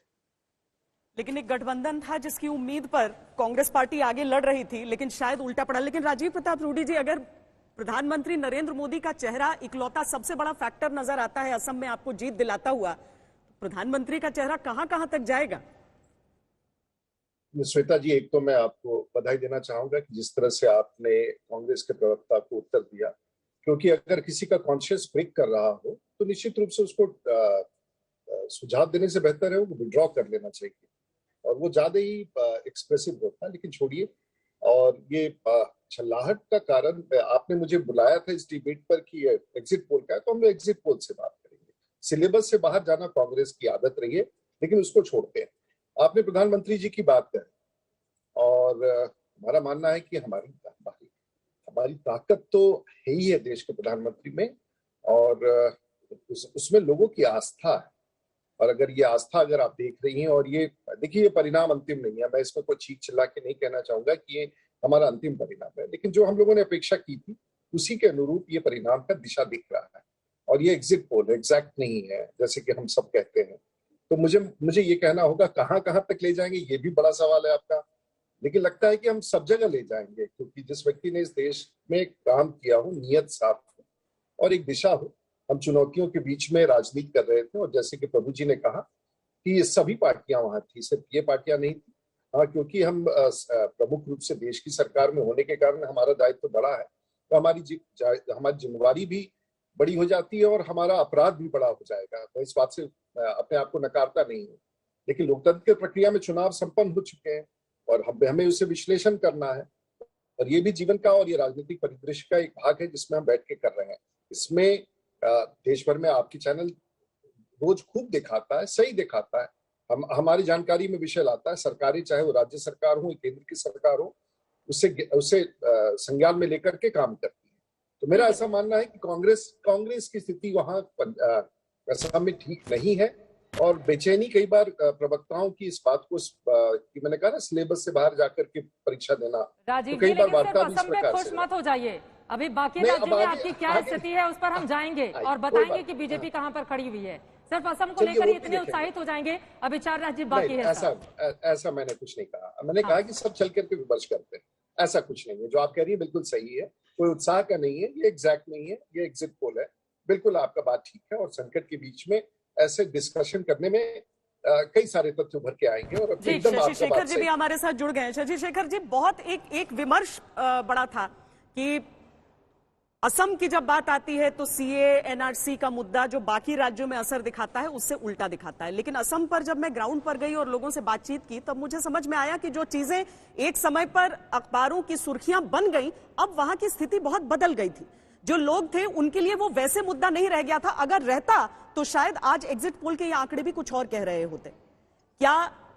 लेकिन एक गठबंधन था जिसकी उम्मीद पर कांग्रेस पार्टी आगे लड़ रही थी, लेकिन शायद उल्टा पड़ा। लेकिन राजीव प्रताप रूडी जी, अगर प्रधानमंत्री नरेंद्र मोदी का चेहरा इकलौता सबसे बड़ा फैक्टर नजर आता है असम में आपको जीत दिलाता हुआ, प्रधानमंत्री का चेहरा कहां तक जाएगा? श्वेता जी, एक तो मैं आपको बधाई देना चाहूंगा कि जिस तरह से आपने कांग्रेस के प्रवक्ता को उत्तर दिया, क्योंकि अगर किसी का कॉन्शियस ब्रेक कर रहा हो तो निश्चित रूप से उसको सुझाव देने से बेहतर है वो विड्रॉ कर लेना चाहिए, और वो ज्यादा ही एक्सप्रेसिव होता है। लेकिन छोड़िए, और ये छल्लाहट का कारण आपने मुझे बुलाया था इस डिबेट पर कि एग्जिट पोल का है, तो हम एग्जिट पोल से बात करेंगे। सिलेबस से बाहर जाना कांग्रेस की आदत रही है, लेकिन उसको छोड़ते हैं। आपने प्रधानमंत्री जी की बात करी, और हमारा मानना है कि हमारी ताकत तो है ही है देश के प्रधानमंत्री में, और उसमें लोगों की आस्था है। और अगर ये आस्था अगर आप देख रही हैं, और ये देखिए, ये परिणाम अंतिम नहीं है, मैं इसमें कोई चीख चिल्ला के नहीं कहना चाहूंगा कि ये हमारा अंतिम परिणाम है, लेकिन जो हम लोगों ने अपेक्षा की थी उसी के अनुरूप ये परिणाम का दिशा दिख रहा है। और ये एग्जिट पोल एग्जैक्ट नहीं है जैसे कि हम सब कहते हैं, तो मुझे ये कहना होगा कहां तक ले जाएंगे, ये भी बड़ा सवाल है आपका। लेकिन लगता है कि हम सब जगह ले जाएंगे, क्योंकि जिस व्यक्ति ने इस देश में काम किया हो, नियत साफ हो और एक दिशा हो। हम चुनौतियों के बीच में राजनीति कर रहे थे, और जैसे कि प्रभु जी ने कहा कि ये सभी पार्टियां वहां थी, सिर्फ ये पार्टियां नहीं थी। हाँ, क्योंकि हम प्रमुख रूप से देश की सरकार में होने के कारण हमारा दायित्व बड़ा है, तो हमारी जिम्मेवारी भी बड़ी हो जाती है और हमारा अपराध भी बड़ा हो जाएगा। तो इस बात से अपने आप को नकारता नहीं हूँ, लेकिन लोकतंत्र की प्रक्रिया में चुनाव संपन्न हो चुके हैं और हमें उसे विश्लेषण करना है, और ये भी जीवन का और ये राजनीतिक परिदृश्य का एक भाग है जिसमें हम बैठ के कर रहे हैं। इसमें देश भर में आपकी चैनल रोज खूब दिखाता है, सही दिखाता है, हमारी जानकारी में विषय लाता है। सरकारें, चाहे वो राज्य सरकार हो, केंद्र की सरकार हो, उससे संज्ञान में लेकर के काम करती है। तो मेरा ऐसा मानना है कि कांग्रेस की स्थिति वहां असम में ठीक नहीं है, और बेचैनी कई बार प्रवक्ताओं की इस बात को कि मैंने कहा ना, सिलेबस से बाहर जाकर के परीक्षा देना। राजीव तो जी, लेकिन सिर्फ असम पे खुश मत हो जाइए, अभी बाकी राज्यों में आपकी क्या स्थिति है उस पर हम जाएंगे और बताएंगे कि बीजेपी कहां पर खड़ी हुई है। सिर्फ असम को लेकर इतने उत्साहित हो जाएंगे, अभी 4 राज्य बाकी है। ऐसा मैंने कुछ नहीं कहा। मैंने कहा कि सब चल करके विमर्श करते हैं, ऐसा कुछ नहीं है। जो आप कह रही है बिल्कुल सही है, कोई उत्साह का नहीं है, ये एग्जैक्ट नहीं है, ये एग्जिट पोल है। बिल्कुल आपका बात ठीक है, और संकट के बीच में ऐसे डिस्कशन करने में कई सारे तथ्य उभर के आएंगे। और एकदम शशि शेखर जी भी हमारे साथ जुड़ गए। शशि शेखर जी, बहुत एक विमर्श बड़ा था कि असम की जब बात आती है तो सीए एनआरसी का मुद्दा जो बाकी राज्यों में असर दिखाता है उससे उल्टा दिखाता है, लेकिन असम पर जब मैं ग्राउंड पर गई और लोगों से बातचीत की तब मुझे समझ में आया कि जो चीजें एक समय पर अखबारों की सुर्खियां बन गई, अब वहां की स्थिति बहुत बदल गई थी। जो लोग थे उनके लिए वो वैसे मुद्दा नहीं रह गया था। अगर रहता तो शायद आज एग्जिट पोल के ये आंकड़े भी कुछ और कह रहे होते। क्या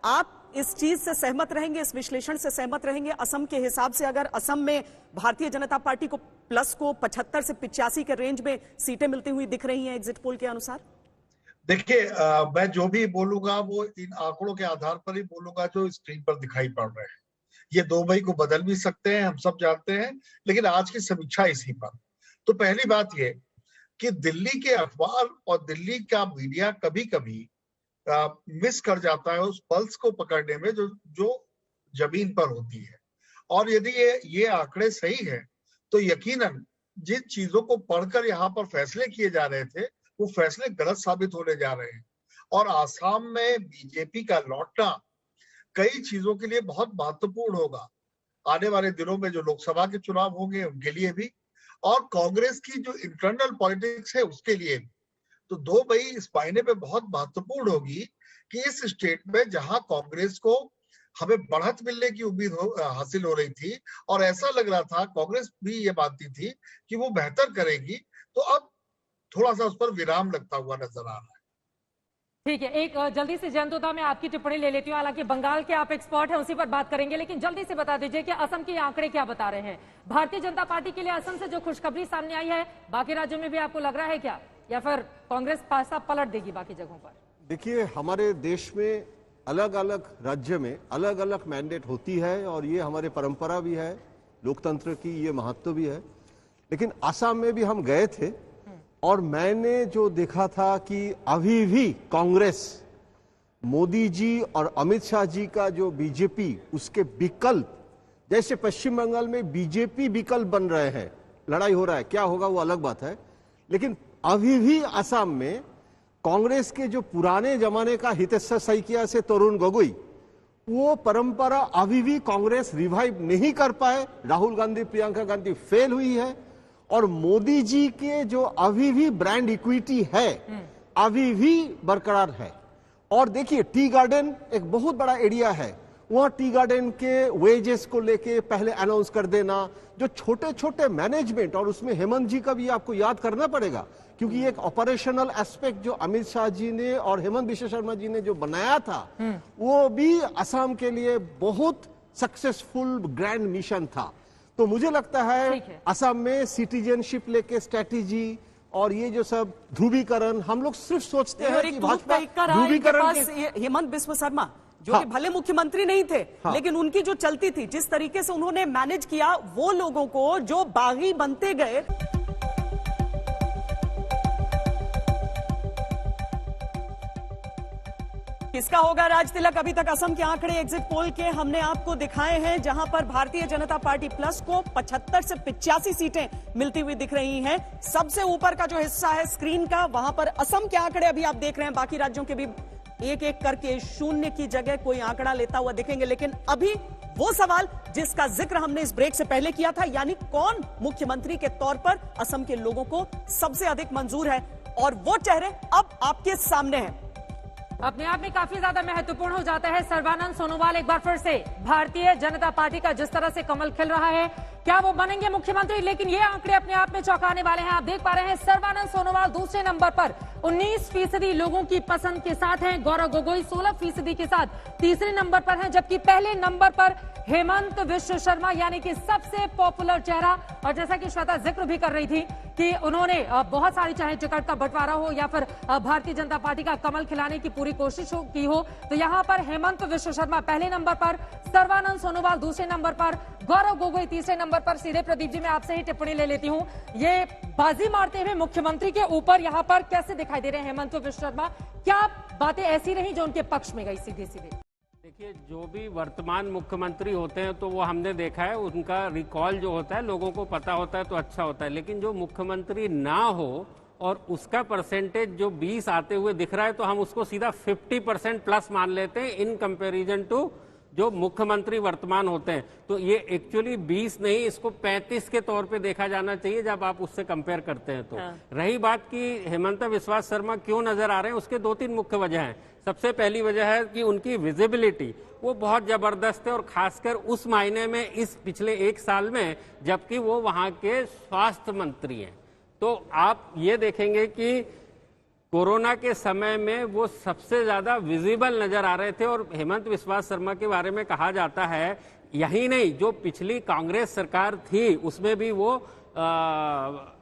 आप इस चीज से सहमत रहेंगे, इस विश्लेषण से सहमत रहेंगे? असम के हिसाब से अगर असम में भारतीय जनता पार्टी को प्लस को 75 से 85 के रेंज में सीटें मिलती हुई दिख रही हैं एग्जिट पोल के अनुसार। देखिए, मैं जो भी बोलूंगा वो इन आंकड़ों के आधार पर ही बोलूंगा जो स्क्रीन पर दिखाई पड़ रहे हैं। ये 2 मई को बदल भी सकते हैं, हम सब जानते हैं, लेकिन आज की समीक्षा इसी पर। तो पहली बात ये कि दिल्ली के अखबार और दिल्ली का मीडिया कभी कभी मिस कर जाता है उस पल्स को पकड़ने में जो जमीन पर होती है। और यदि ये आंकड़े सही है तो यकीनन जिन चीजों को पढ़कर यहाँ पर फैसले किए जा रहे थे वो फैसले गलत साबित होने जा रहे हैं। और आसाम में बीजेपी का लौटना कई चीजों के लिए बहुत महत्वपूर्ण होगा, आने वाले दिनों में जो लोकसभा के चुनाव होंगे उनके लिए भी, और कांग्रेस की जो इंटरनल पॉलिटिक्स है उसके लिए भी। तो 2 मई इस मायने में बहुत महत्वपूर्ण होगी कि इस स्टेट में जहां कांग्रेस को हमें बढ़त मिलने की उम्मीद हासिल हो रही थी और ऐसा लग रहा था, कांग्रेस भी ये मानती थी कि वो बेहतर करेगी, तो अब थोड़ा सा उस पर विराम लगता हुआ नजर आ रहा है। ठीक है, एक जल्दी से जयंतोदा मैं आपकी टिप्पणी ले लेती हूँ। हालांकि बंगाल के आप एक्सपर्ट हैं, उसी पर बात करेंगे, लेकिन जल्दी से बता दीजिए कि असम के आंकड़े क्या बता रहे हैं। भारतीय जनता पार्टी के लिए असम से जो खुशखबरी सामने आई है, बाकी राज्यों में भी आपको लग रहा है क्या, या फिर कांग्रेस पासा पलट देगी बाकी जगहों पर? देखिए, हमारे देश में अलग अलग राज्य में अलग अलग मैंडेट होती है और ये हमारे परंपरा भी है, लोकतंत्र की ये महत्व भी है। लेकिन असम में भी हम गए थे और मैंने जो देखा था कि अभी भी कांग्रेस, मोदी जी और अमित शाह जी का जो बीजेपी, उसके विकल्प, जैसे पश्चिम बंगाल में बीजेपी विकल्प बन रहे हैं, लड़ाई हो रहा है, क्या होगा वो अलग बात है, लेकिन अभी भी असम में कांग्रेस के जो पुराने जमाने का हितेश्वर सैकिया से तरुण गोगोई, वो परंपरा अभी भी कांग्रेस रिवाइव नहीं कर पाए। राहुल गांधी, प्रियंका गांधी फेल हुई है और मोदी जी के जो अभी भी ब्रांड इक्विटी है अभी भी बरकरार है। और देखिए, टी गार्डन एक बहुत बड़ा एरिया है, वहां टी गार्डन के वेजेस को लेके पहले अनाउंस कर देना, जो छोटे छोटे मैनेजमेंट, और उसमें हेमंत जी का भी आपको याद करना पड़ेगा, क्योंकि एक ऑपरेशनल एस्पेक्ट जो अमित शाह जी ने और हेमंत बिश्व शर्मा जी ने जो बनाया था वो भी असम के लिए बहुत सक्सेसफुल ग्रैंड मिशन था। तो मुझे लगता है असम में सिटीजनशिप लेके स्ट्रेटेजी और ये जो सब ध्रुवीकरण, हम लोग सिर्फ सोचते हैं कि भाजपा ध्रुवीकरण, हेमंत बिश्व शर्मा जो कि भले मुख्यमंत्री नहीं थे, लेकिन उनकी जो चलती थी, जिस तरीके से उन्होंने मैनेज किया वो लोगों को जो बागी बनते गए। किसका होगा राज तिलक? अभी तक असम के आंकड़े एग्जिट पोल के हमने आपको दिखाए हैं, जहां पर भारतीय जनता पार्टी प्लस को 75 से 85 सीटें मिलती हुई दिख रही हैं। सबसे ऊपर का जो हिस्सा है स्क्रीन का, वहां पर असम के आंकड़े अभी आप देख रहे हैं, बाकी राज्यों के भी एक एक करके शून्य की जगह कोई आंकड़ा लेता हुआ दिखेंगे। लेकिन अभी वो सवाल जिसका जिक्र हमने इस ब्रेक से पहले किया था, यानी कौन मुख्यमंत्री के तौर पर असम के लोगों को सबसे अधिक मंजूर है, और वो चेहरे अब आपके सामने हैं। अपने आप में काफी ज्यादा महत्वपूर्ण हो जाता है। सर्बानंद सोनोवाल एक बार फिर से भारतीय जनता पार्टी का जिस तरह से कमल खिल रहा है, क्या वो बनेंगे मुख्यमंत्री? लेकिन ये आंकड़े अपने आप में चौंकाने वाले हैं। आप देख पा रहे हैं सर्बानंद सोनोवाल दूसरे नंबर पर 19% लोगों की पसंद के साथ हैं। गौरव गोगोई 16% के साथ तीसरे नंबर पर हैं, जबकि पहले नंबर पर हेमंत बिश्व शर्मा, यानी कि सबसे पॉपुलर चेहरा। और जैसा कि श्वेता जिक्र भी कर रही थी कि उन्होंने बहुत सारी, चाहे टिकट का बंटवारा हो या फिर भारतीय जनता पार्टी का कमल खिलाने की पूरी कोशिश की हो, तो यहां पर हेमंत बिश्व शर्मा पहले नंबर पर, सर्बानंद सोनोवाल दूसरे नंबर पर, गौरव गोगोई तीसरे नंबर पर। सीधे प्रदीप जी, मैं आपसे ही टिप्पणी ले लेती हूं, ये बाजी मारते हुए मुख्यमंत्री के ऊपर यहां पर कैसे दिखाई दे रहे हैं हेमंत बिश्व शर्मा? क्या बातें ऐसी रही जो उनके पक्ष में गई सीधे सीधे? देखिए, जो भी वर्तमान मुख्यमंत्री होते हैं तो वो हमने देखा है, उनका रिकॉल जो होता है लोगों को पता होता है तो अच्छा होता है। लेकिन जो मुख्यमंत्री ना हो और उसका परसेंटेज जो 20 आते हुए दिख रहा है, तो हम उसको सीधा 50% प्लस मान लेते हैं इन कंपैरिजन टू जो मुख्यमंत्री वर्तमान होते हैं। तो ये एक्चुअली 20 नहीं, इसको 35 के तौर पे देखा जाना चाहिए जब आप उससे कंपेयर करते हैं तो। रही बात कि हेमंत बिश्व शर्मा क्यों नजर आ रहे हैं, उसके 2-3 मुख्य वजह हैं। सबसे पहली वजह है कि उनकी विजिबिलिटी वो बहुत जबरदस्त है, और खासकर उस मायने में इस पिछले 1 साल में, जबकि वो वहां के स्वास्थ्य मंत्री हैं। तो आप ये देखेंगे कि कोरोना के समय में वो सबसे ज्यादा विजिबल नजर आ रहे थे। और हेमंत बिश्व शर्मा के बारे में कहा जाता है, यही नहीं, जो पिछली कांग्रेस सरकार थी उसमें भी वो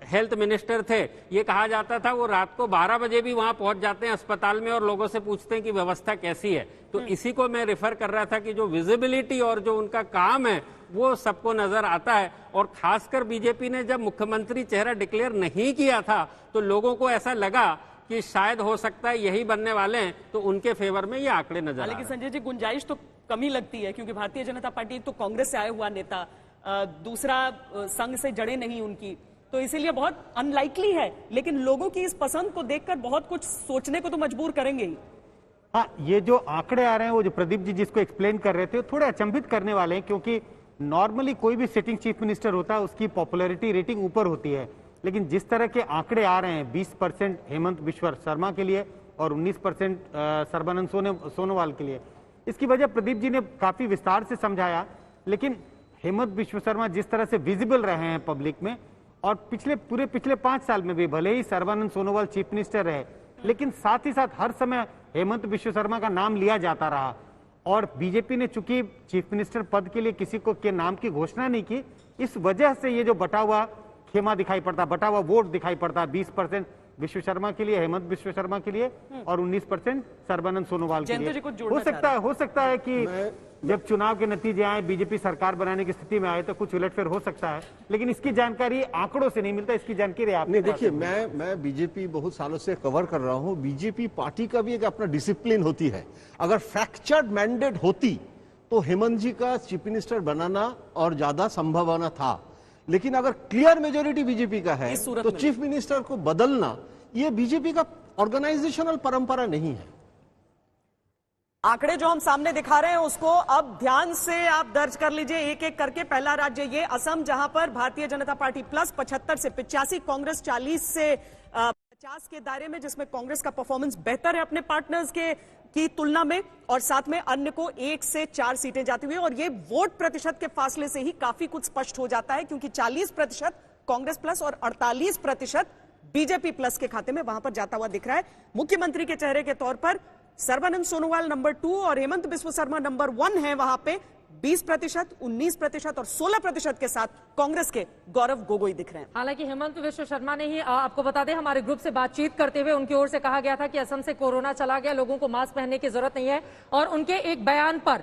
हेल्थ मिनिस्टर थे। ये कहा जाता था वो रात को 12 बजे भी वहां पहुंच जाते हैं अस्पताल में और लोगों से पूछते हैं कि व्यवस्था कैसी है। तो इसी को मैं रेफर कर रहा था कि जो विजिबिलिटी और जो उनका काम है वो सबको नजर आता है। और खासकर बीजेपी ने जब मुख्यमंत्री चेहरा डिक्लेयर नहीं किया था तो लोगों को ऐसा लगा कि शायद हो सकता है यही बनने वाले हैं, तो उनके फेवर में ये आंकड़े नजर आ रहे हैं। लेकिन संजय जी, गुंजाइश तो कमी लगती है, क्योंकि भारतीय जनता पार्टी तो कांग्रेस से आया हुआ नेता, दूसरा संघ से जड़े नहीं उनकी, तो इसीलिए बहुत अनलाइकली है। लेकिन लोगों की इस पसंद को देखकर बहुत कुछ सोचने को तो मजबूर करेंगे ही। हाँ, ये जो आंकड़े आ रहे हैं, वो जो प्रदीप जी जिसको एक्सप्लेन कर रहे थे, वो थोड़े अचंभित करने वाले हैं, क्योंकि नॉर्मली कोई भी सिटिंग चीफ मिनिस्टर होता है उसकी पॉपुलैरिटी रेटिंग ऊपर होती है, लेकिन जिस तरह के आंकड़े आ रहे हैं 20% हेमंत बिश्व शर्मा के लिए और 19% सर्बानंद सोनोवाल के लिए, इसकी वजह प्रदीप जी ने काफी विस्तार से समझाया। लेकिन हेमंत बिश्व शर्मा जिस तरह से विजिबल रहे हैं पब्लिक में, और पिछले 5 साल में भी भले ही सर्बानंद सोनोवाल चीफ मिनिस्टर रहे, लेकिन साथ ही साथ हर समय हेमंत बिश्व शर्मा का नाम लिया जाता रहा। और बीजेपी ने चूंकि चीफ मिनिस्टर पद के लिए किसी को के नाम की घोषणा नहीं की, इस वजह से ये जो बटा हुआ खेमा दिखाई पड़ता, बटा हुआ वोट दिखाई पड़ता, 20% विश्व शर्मा के लिए, हेमंत बिश्व शर्मा के लिए, और 19% सर्बानंद सोनोवाल के लिए। हो सकता है कि जब चुनाव के नतीजे आए, बीजेपी सरकार बनाने की स्थिति में आए, तो कुछ उलटफेर हो सकता है, लेकिन इसकी जानकारी आंकड़ों से नहीं मिलता। इसकी जानकारी आपने देखिए, मैं बीजेपी बहुत सालों से कवर कर रहा हूं। बीजेपी पार्टी का भी एक अपना डिसिप्लिन होती है। अगर फ्रैक्चर्ड मैंडेट होती तो हेमंत जी का चीफ मिनिस्टर बनाना और ज्यादा संभावना था, लेकिन अगर क्लियर मेजोरिटी बीजेपी का है तो चीफ मिनिस्टर को बदलना ये बीजेपी का ऑर्गेनाइजेशनल परंपरा नहीं है। आंकड़े जो हम सामने दिखा रहे हैं उसको अब ध्यान से आप दर्ज कर लीजिए एक एक करके। पहला राज्य ये असम, जहां पर भारतीय जनता पार्टी प्लस 75 से 85, कांग्रेस 40 से 50 के दायरे में, जिसमें कांग्रेस का परफॉर्मेंस बेहतर है अपने पार्टनर्स की तुलना में, और साथ में अन्य को 1 से 4 सीटें जाती हुई। और ये वोट प्रतिशत के फासले से ही काफी कुछ स्पष्ट हो जाता है, क्योंकि 40% कांग्रेस प्लस और 48% बीजेपी प्लस के खाते में वहां पर जाता हुआ दिख रहा है। मुख्यमंत्री के चेहरे के तौर पर सर्बानंद सोनोवाल नंबर 2 और हेमंत बिस्व शर्मा नंबर 1 है वहां पे 20%, 19% और 16% के साथ कांग्रेस के गौरव गोगोई दिख रहे हैं। हालांकि हेमंत बिस्व शर्मा ने ही, आपको बता दें, हमारे ग्रुप से बातचीत करते हुए उनकी ओर से कहा गया था कि असम से कोरोना चला गया, लोगों को मास्क पहनने की जरूरत नहीं है। और उनके एक बयान पर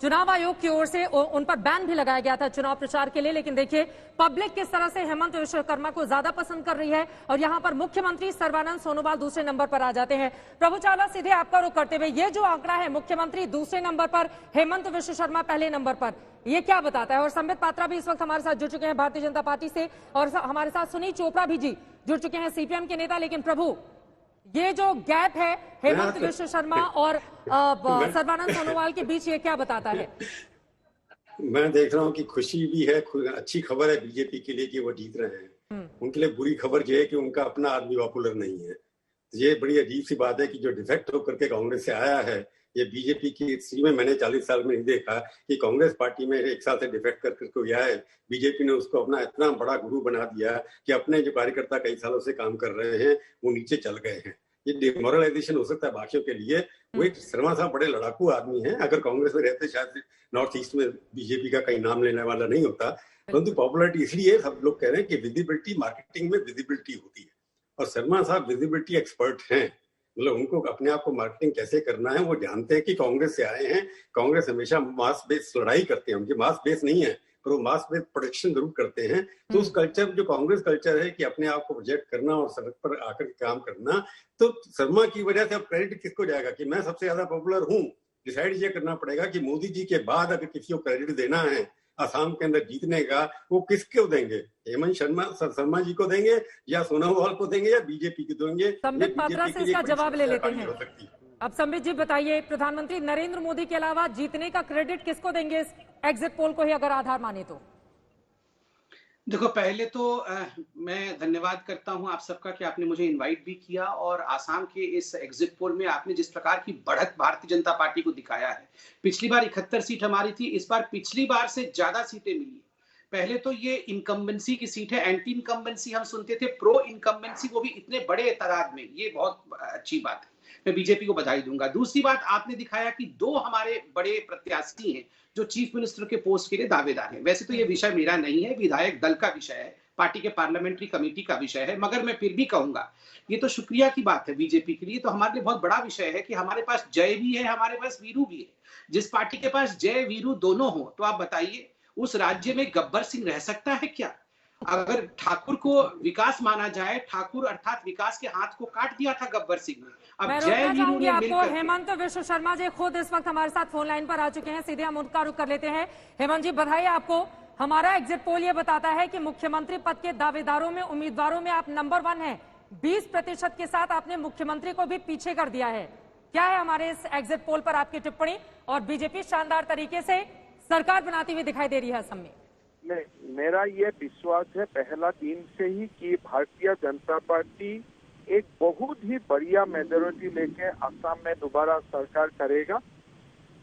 चुनाव आयोग की ओर से उन पर बैन भी लगाया गया था चुनाव प्रचार के लिए। लेकिन देखिए पब्लिक किस तरह से हेमंत बिस्व शर्मा को ज्यादा पसंद कर रही है, और यहां पर मुख्यमंत्री सर्बानंद सोनोवाल दूसरे नंबर पर आ जाते हैं। प्रभु चावला, सीधे आपका रुख करते हुए, ये जो आंकड़ा है मुख्यमंत्री दूसरे नंबर पर, हेमंत बिस्व शर्मा पहले नंबर पर, ये क्या बताता है? और संबित पात्रा भी इस वक्त हमारे साथ जुड़ चुके हैं भारतीय जनता पार्टी से, और हमारे साथ सुनील चोपड़ा भी जी जुड़ चुके हैं, सीपीएम के नेता। लेकिन प्रभु, ये जो गैप है हेमंत बिस्व शर्मा और सर्बानंद सोनोवाल के बीच, ये क्या बताता है? मैं देख रहा हूँ कि खुशी भी है, अच्छी खबर है बीजेपी के लिए कि वो जीत रहे हैं। उनके लिए बुरी खबर ये है कि उनका अपना आदमी पॉपुलर नहीं है। ये बड़ी अजीब सी बात है कि जो डिफेक्ट होकर के कांग्रेस से आया है, ये बीजेपी की हिस्ट्री में मैंने 40 साल में नहीं देखा कि कांग्रेस पार्टी में एक साल से डिफेक्ट करके कोई आया है। बीजेपी ने उसको अपना इतना बड़ा गुरु बना दिया कि अपने जो कार्यकर्ता कई सालों से काम कर रहे हैं वो नीचे चल गए हैं। ये डिमोरलाइजेशन हो सकता है बाकियों के लिए। वो एक शर्मा साहब बड़े लड़ाकू आदमी हैं, अगर कांग्रेस में रहते शायद नॉर्थ ईस्ट में बीजेपी का कहीं नाम लेने वाला नहीं होता। परंतु पॉपुलरिटी इसलिए सब लोग कह रहे हैं कि विजिबिलिटी, मार्केटिंग में विजिबिलिटी होती है, और शर्मा साहब विजिबिलिटी एक्सपर्ट हैं। मतलब उनको अपने आप को मार्केटिंग कैसे करना है वो जानते हैं कि कांग्रेस से आए हैं। कांग्रेस हमेशा मास बेस लड़ाई करते हैं, उनकी मास बेस नहीं है पर वो मास बेस प्रोटेक्शन जरूर करते हैं। तो उस कल्चर, जो कांग्रेस कल्चर है कि अपने आप को प्रोजेक्ट करना और सड़क पर आकर काम करना, तो शर्मा की वजह से अब क्रेडिट किसको जाएगा कि मैं सबसे ज्यादा पॉपुलर हूँ? डिसाइड ये करना पड़ेगा कि मोदी जी के बाद अगर किसी को क्रेडिट देना है असम के अंदर जीतने का, वो किसको देंगे? हेमंत शर्मा जी को देंगे या सोनोवाल को देंगे या बीजेपी को देंगे? संबित पात्रा से इसका जवाब ले लेते हैं। अब संबित जी बताइए, प्रधानमंत्री नरेंद्र मोदी के अलावा जीतने का क्रेडिट किसको देंगे इस एग्जिट पोल को ही अगर आधार माने तो? देखो, पहले तो मैं धन्यवाद करता हूं आप सबका कि आपने मुझे इनवाइट भी किया, और आसाम के इस एग्जिट पोल में आपने जिस प्रकार की बढ़त भारतीय जनता पार्टी को दिखाया है। पिछली बार 71 सीट हमारी थी, इस बार पिछली बार से ज्यादा सीटें मिली। पहले तो ये इनकम्बेंसी की सीट है, एंटी इनकम्बेंसी हम सुनते थे, प्रो इनकम्बेंसी, वो भी इतने बड़े तादाद में, ये बहुत अच्छी बात है, मैं बीजेपी को बधाई दूंगा। दूसरी बात, आपने दिखाया कि 2 हमारे बड़े प्रत्याशी हैं जो चीफ मिनिस्टर के पोस्ट के लिए दावेदार हैं। वैसे तो ये विषय मेरा नहीं है, विधायक दल का विषय है, पार्टी के पार्लियामेंट्री कमेटी का विषय है, मगर मैं फिर भी कहूंगा ये तो शुक्रिया की बात है बीजेपी के लिए। तो हमारे लिए बहुत बड़ा विषय है कि हमारे पास जय भी है, हमारे पास वीरू भी है। जिस पार्टी के पास जय वीरू दोनों हो, तो आप बताइए उस राज्य में गब्बर सिंह रह सकता है क्या? अगर ठाकुर को विकास माना जाए, ठाकुर अर्थात विकास के हाथ को काट दिया था गब्बर सिंह ने। मैं रोकना चाहूंगी आपको। हेमंत विश्व शर्मा जी खुद इस वक्त हमारे साथ फोन लाइन पर आ चुके हैं, सीधे हम उनका रुख कर लेते हैं। हेमंत जी, बधाई आपको। हमारा एग्जिट पोल ये बताता है कि मुख्यमंत्री पद के दावेदारों में, उम्मीदवारों में आप नंबर 1 हैं। 20% के साथ आपने मुख्यमंत्री को भी पीछे कर दिया है। क्या है हमारे इस एग्जिट पोल पर आपकी टिप्पणी? और बीजेपी शानदार तरीके से सरकार बनाती हुई दिखाई दे रही है असम में। नहीं, मेरा ये विश्वास है पहला दिन से ही कि भारतीय जनता पार्टी एक बहुत ही बढ़िया मेजोरिटी लेके असम में दोबारा सरकार करेगा।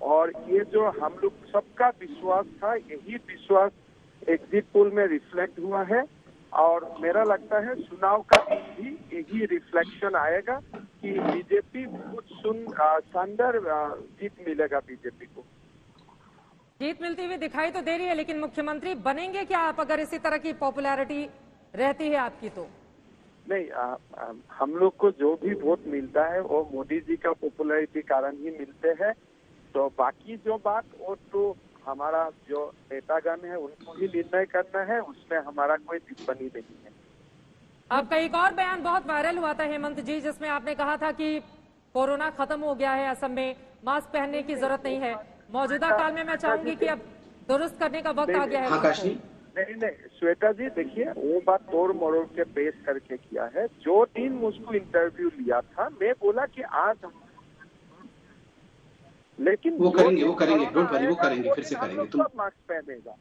और ये जो हम लोग सबका विश्वास था, यही विश्वास एग्जिट पोल में रिफ्लेक्ट हुआ है। और मेरा लगता है चुनाव का दिन भी यही रिफ्लेक्शन आएगा कि बीजेपी कुछ शानदार जीत मिलेगा बीजेपी को। जीत मिलती हुई दिखाई तो दे रही है, लेकिन मुख्यमंत्री बनेंगे क्या आप अगर इसी तरह की पॉपुलैरिटी रहती है आपकी तो? नहीं, हम लोग को जो भी वोट मिलता है वो मोदी जी का पॉपुलैरिटी कारण ही मिलते हैं। तो बाकी जो बात वो तो हमारा जो नेतागण है उनको ही निर्णय करना है, उसमें हमारा कोई टिप्पणी नहीं है। आपका एक और बयान बहुत वायरल हुआ था हेमंत जी, जिसमें आपने कहा था कि कोरोना खत्म हो गया है, असम में मास्क पहनने की जरूरत नहीं है। मौजूदा काल में मैं चाहूंगी कि अब दुरुस्त करने का वक्त आ गया है। नहीं, श्वेता जी देखिए, वो बात तोड़ मरोड़ के पेश करके किया है। जो दिन मुझको इंटरव्यू लिया था, मैं बोला कि आज लेकिन वो करेंगे डोंट वरी, वो करेंगे, फिर से करेंगे। तुम मास्क पहनेगा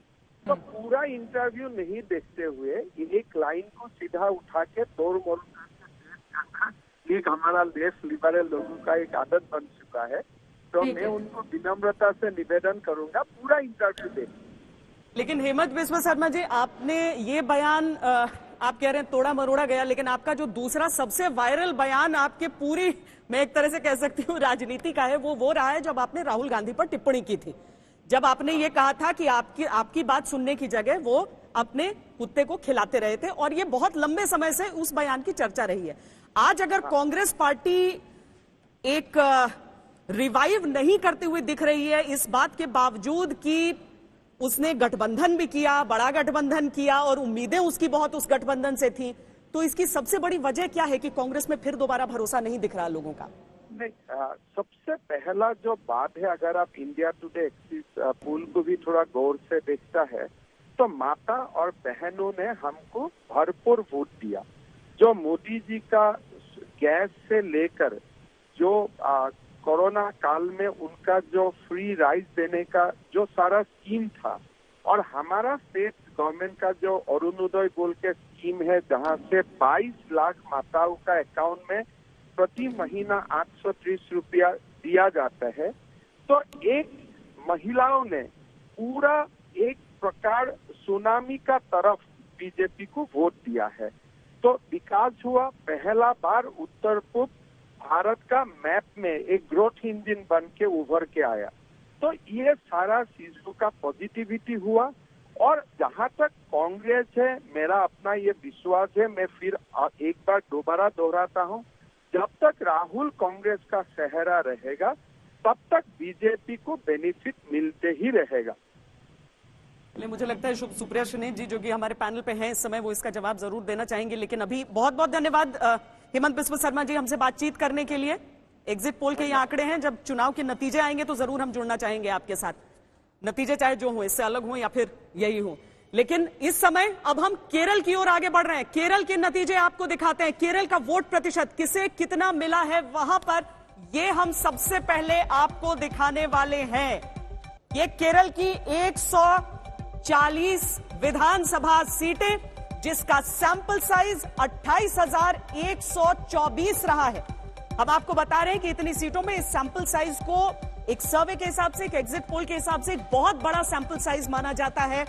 तो पूरा इंटरव्यू नहीं देखते हुए एक लाइन को सीधा उठा के तोड़ मोड़ एक हमारा लेफ्ट लिबरल लोगों का एक आदत बन चुका है। तो मैं उनको विनम्रता से निवेदन करूंगा पूरा इंटरव्यू दें। लेकिन हेमंत बिस्वा शर्मा जी, आपने ये बयान आप कह रहे हैं तोड़ा मरोड़ा गया, लेकिन आपका जो दूसरा सबसे वायरल बयान आपके पूरी, मैं एक तरह से कह सकती हूँ राजनीति का है, वो रहा है जब आपने राहुल गांधी पर टिप्पणी की थी। जब आपने ये कहा था कि आपकी बात सुनने की जगह वो अपने कुत्ते को खिलाते रहे थे, और ये बहुत लंबे समय से उस बयान की चर्चा रही है। आज अगर कांग्रेस पार्टी एक रिवाइव नहीं करती हुई दिख रही है, इस बात के बावजूद कि उसने गठबंधन भी किया, बड़ा गठबंधन किया, और उम्मीदें उसकी बहुत उस गठबंधन से थी, तो इसकी सबसे बड़ी वजह क्या है कि कांग्रेस में फिर दोबारा भरोसा नहीं दिख रहा लोगों का? नहीं, सबसे पहला जो बात है, अगर आप इंडिया टुडे एक्सिस पोल को भी थोड़ा गौर से देखता है तो माता और बहनों ने हमको भरपूर वोट दिया। जो मोदी जी का गैस से लेकर जो कोरोना काल में उनका जो फ्री राइस देने का जो सारा स्कीम था, और हमारा स्टेट गवर्नमेंट का जो अरुणोदय बोल के स्कीम है, जहां से 22 लाख माताओं का अकाउंट में प्रति महीना 830 रुपया दिया जाता है। तो एक महिलाओं ने पूरा एक प्रकार सुनामी का तरफ बीजेपी को वोट दिया है। तो विकास हुआ, पहला बार उत्तर पूर्व भारत का मैप में एक ग्रोथ इंजन बन के उभर के आया। तो ये सारा चीजों का पॉजिटिविटी हुआ। और जहां तक कांग्रेस है, मेरा अपना ये विश्वास है, मैं फिर एक बार दोबारा दोहराता हूं, जब तक राहुल कांग्रेस का सहारा रहेगा तब तक बीजेपी को बेनिफिट मिलते ही रहेगा। मुझे लगता है सुप्रिया सुनील जी जो कि हमारे पैनल पे हैं इस समय, वो इसका जवाब जरूर देना चाहेंगे। लेकिन अभी बहुत बहुत धन्यवाद हेमंत बिस्वा शर्मा जी हमसे बातचीत करने के लिए। एग्जिट पोल के ये आंकड़े हैं, जब चुनाव के नतीजे आएंगे तो जरूर हम जुड़ना चाहेंगे आपके साथ। नतीजे चाहे जो हो, इससे अलग हो या फिर यही हो। लेकिन इस समय अब हम केरल की ओर आगे बढ़ रहे हैं। केरल के नतीजे आपको दिखाते हैं। केरल का वोट प्रतिशत किसे कितना मिला है वहां पर, ये हम सबसे पहले आपको दिखाने वाले हैं। ये केरल की 140 विधानसभा सीटें, जिसका सैंपल साइज 28,124 रहा है। अब आपको बता रहे हैं कि इतनी सीटों में इस सैंपल साइज को एक सर्वे के हिसाब से, एक एग्जिट पोल के हिसाब से एक बहुत बड़ा सैंपल साइज माना जाता है।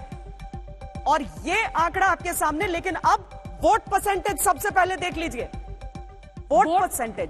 और ये आंकड़ा आपके सामने। लेकिन अब वोट परसेंटेज सबसे पहले देख लीजिए। वोट परसेंटेज,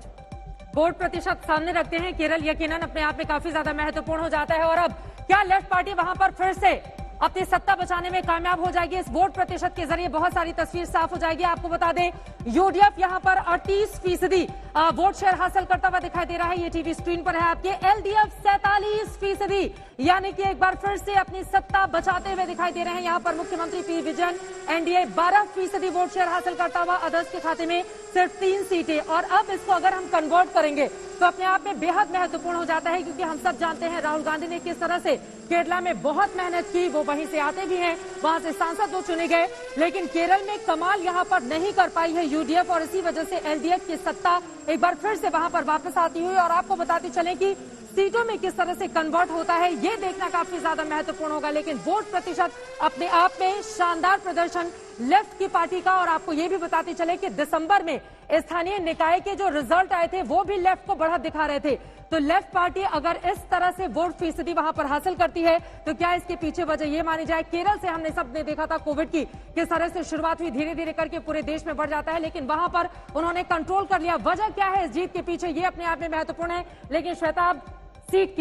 वोट प्रतिशत सामने रखते हैं। केरल यकीनन अपने आप में काफी ज्यादा महत्वपूर्ण हो जाता है। और अब क्या लेफ्ट पार्टी वहां पर फिर से अपनी सत्ता बचाने में कामयाब हो जाएगी। इस वोट प्रतिशत के जरिए बहुत सारी तस्वीर साफ हो जाएगी। आपको बता दें यूडीएफ यहां पर 38% वोट शेयर हासिल करता हुआ दिखाई दे रहा है। ये टीवी स्क्रीन पर है आपके। एलडीएफ 47%, यानी कि एक बार फिर से अपनी सत्ता बचाते हुए दिखाई दे रहे हैं। यहां पर मुख्यमंत्री P Vijayan. NDA 12% vote share हासिल करता हुआ, अदर्स के खाते में सिर्फ 3 सीटें। और अब इसको अगर हम कन्वर्ट करेंगे तो अपने आप में बेहद महत्वपूर्ण हो जाता है, क्योंकि हम सब जानते हैं राहुल गांधी ने किस तरह से केरला में बहुत मेहनत की। वो वहीं से आते भी हैं, वहां से सांसद 2 चुने गए, लेकिन केरल में कमाल यहां पर नहीं कर पाई है यूडीएफ, और इसी वजह से एलडीएफ की सत्ता एक बार फिर से वहां पर वापस आती हुई। और आपको बताते चलें कि सीटों में किस तरह से कन्वर्ट होता है ये देखना काफी ज्यादा महत्वपूर्ण होगा। लेकिन वोट प्रतिशत अपने आप में शानदार प्रदर्शन लेफ्ट की पार्टी का। और आपको ये भी बताते चले कि दिसंबर में स्थानीय निकाय के जो रिजल्ट आए थे वो भी लेफ्ट को बढ़त दिखा रहे थे। तो लेफ्ट पार्टी अगर इस तरह से वोट फीसदी वहां पर हासिल करती है तो क्या इसके पीछे वजह ये मानी जाए? केरल से हमने सबने देखा था कोविड की किस तरह से शुरुआत हुई, धीरे धीरे करके पूरे देश में बढ़ जाता है, लेकिन वहां पर उन्होंने कंट्रोल कर लिया। वजह क्या है इस जीत के पीछे, ये अपने आप में महत्वपूर्ण है। लेकिन श्वेता, अब सीट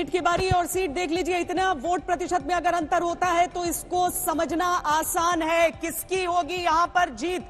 की बारी और सीट देख लीजिए। इतना वोट प्रतिशत में अगर अंतर होता है तो इसको समझना आसान है किसकी होगी यहां पर जीत।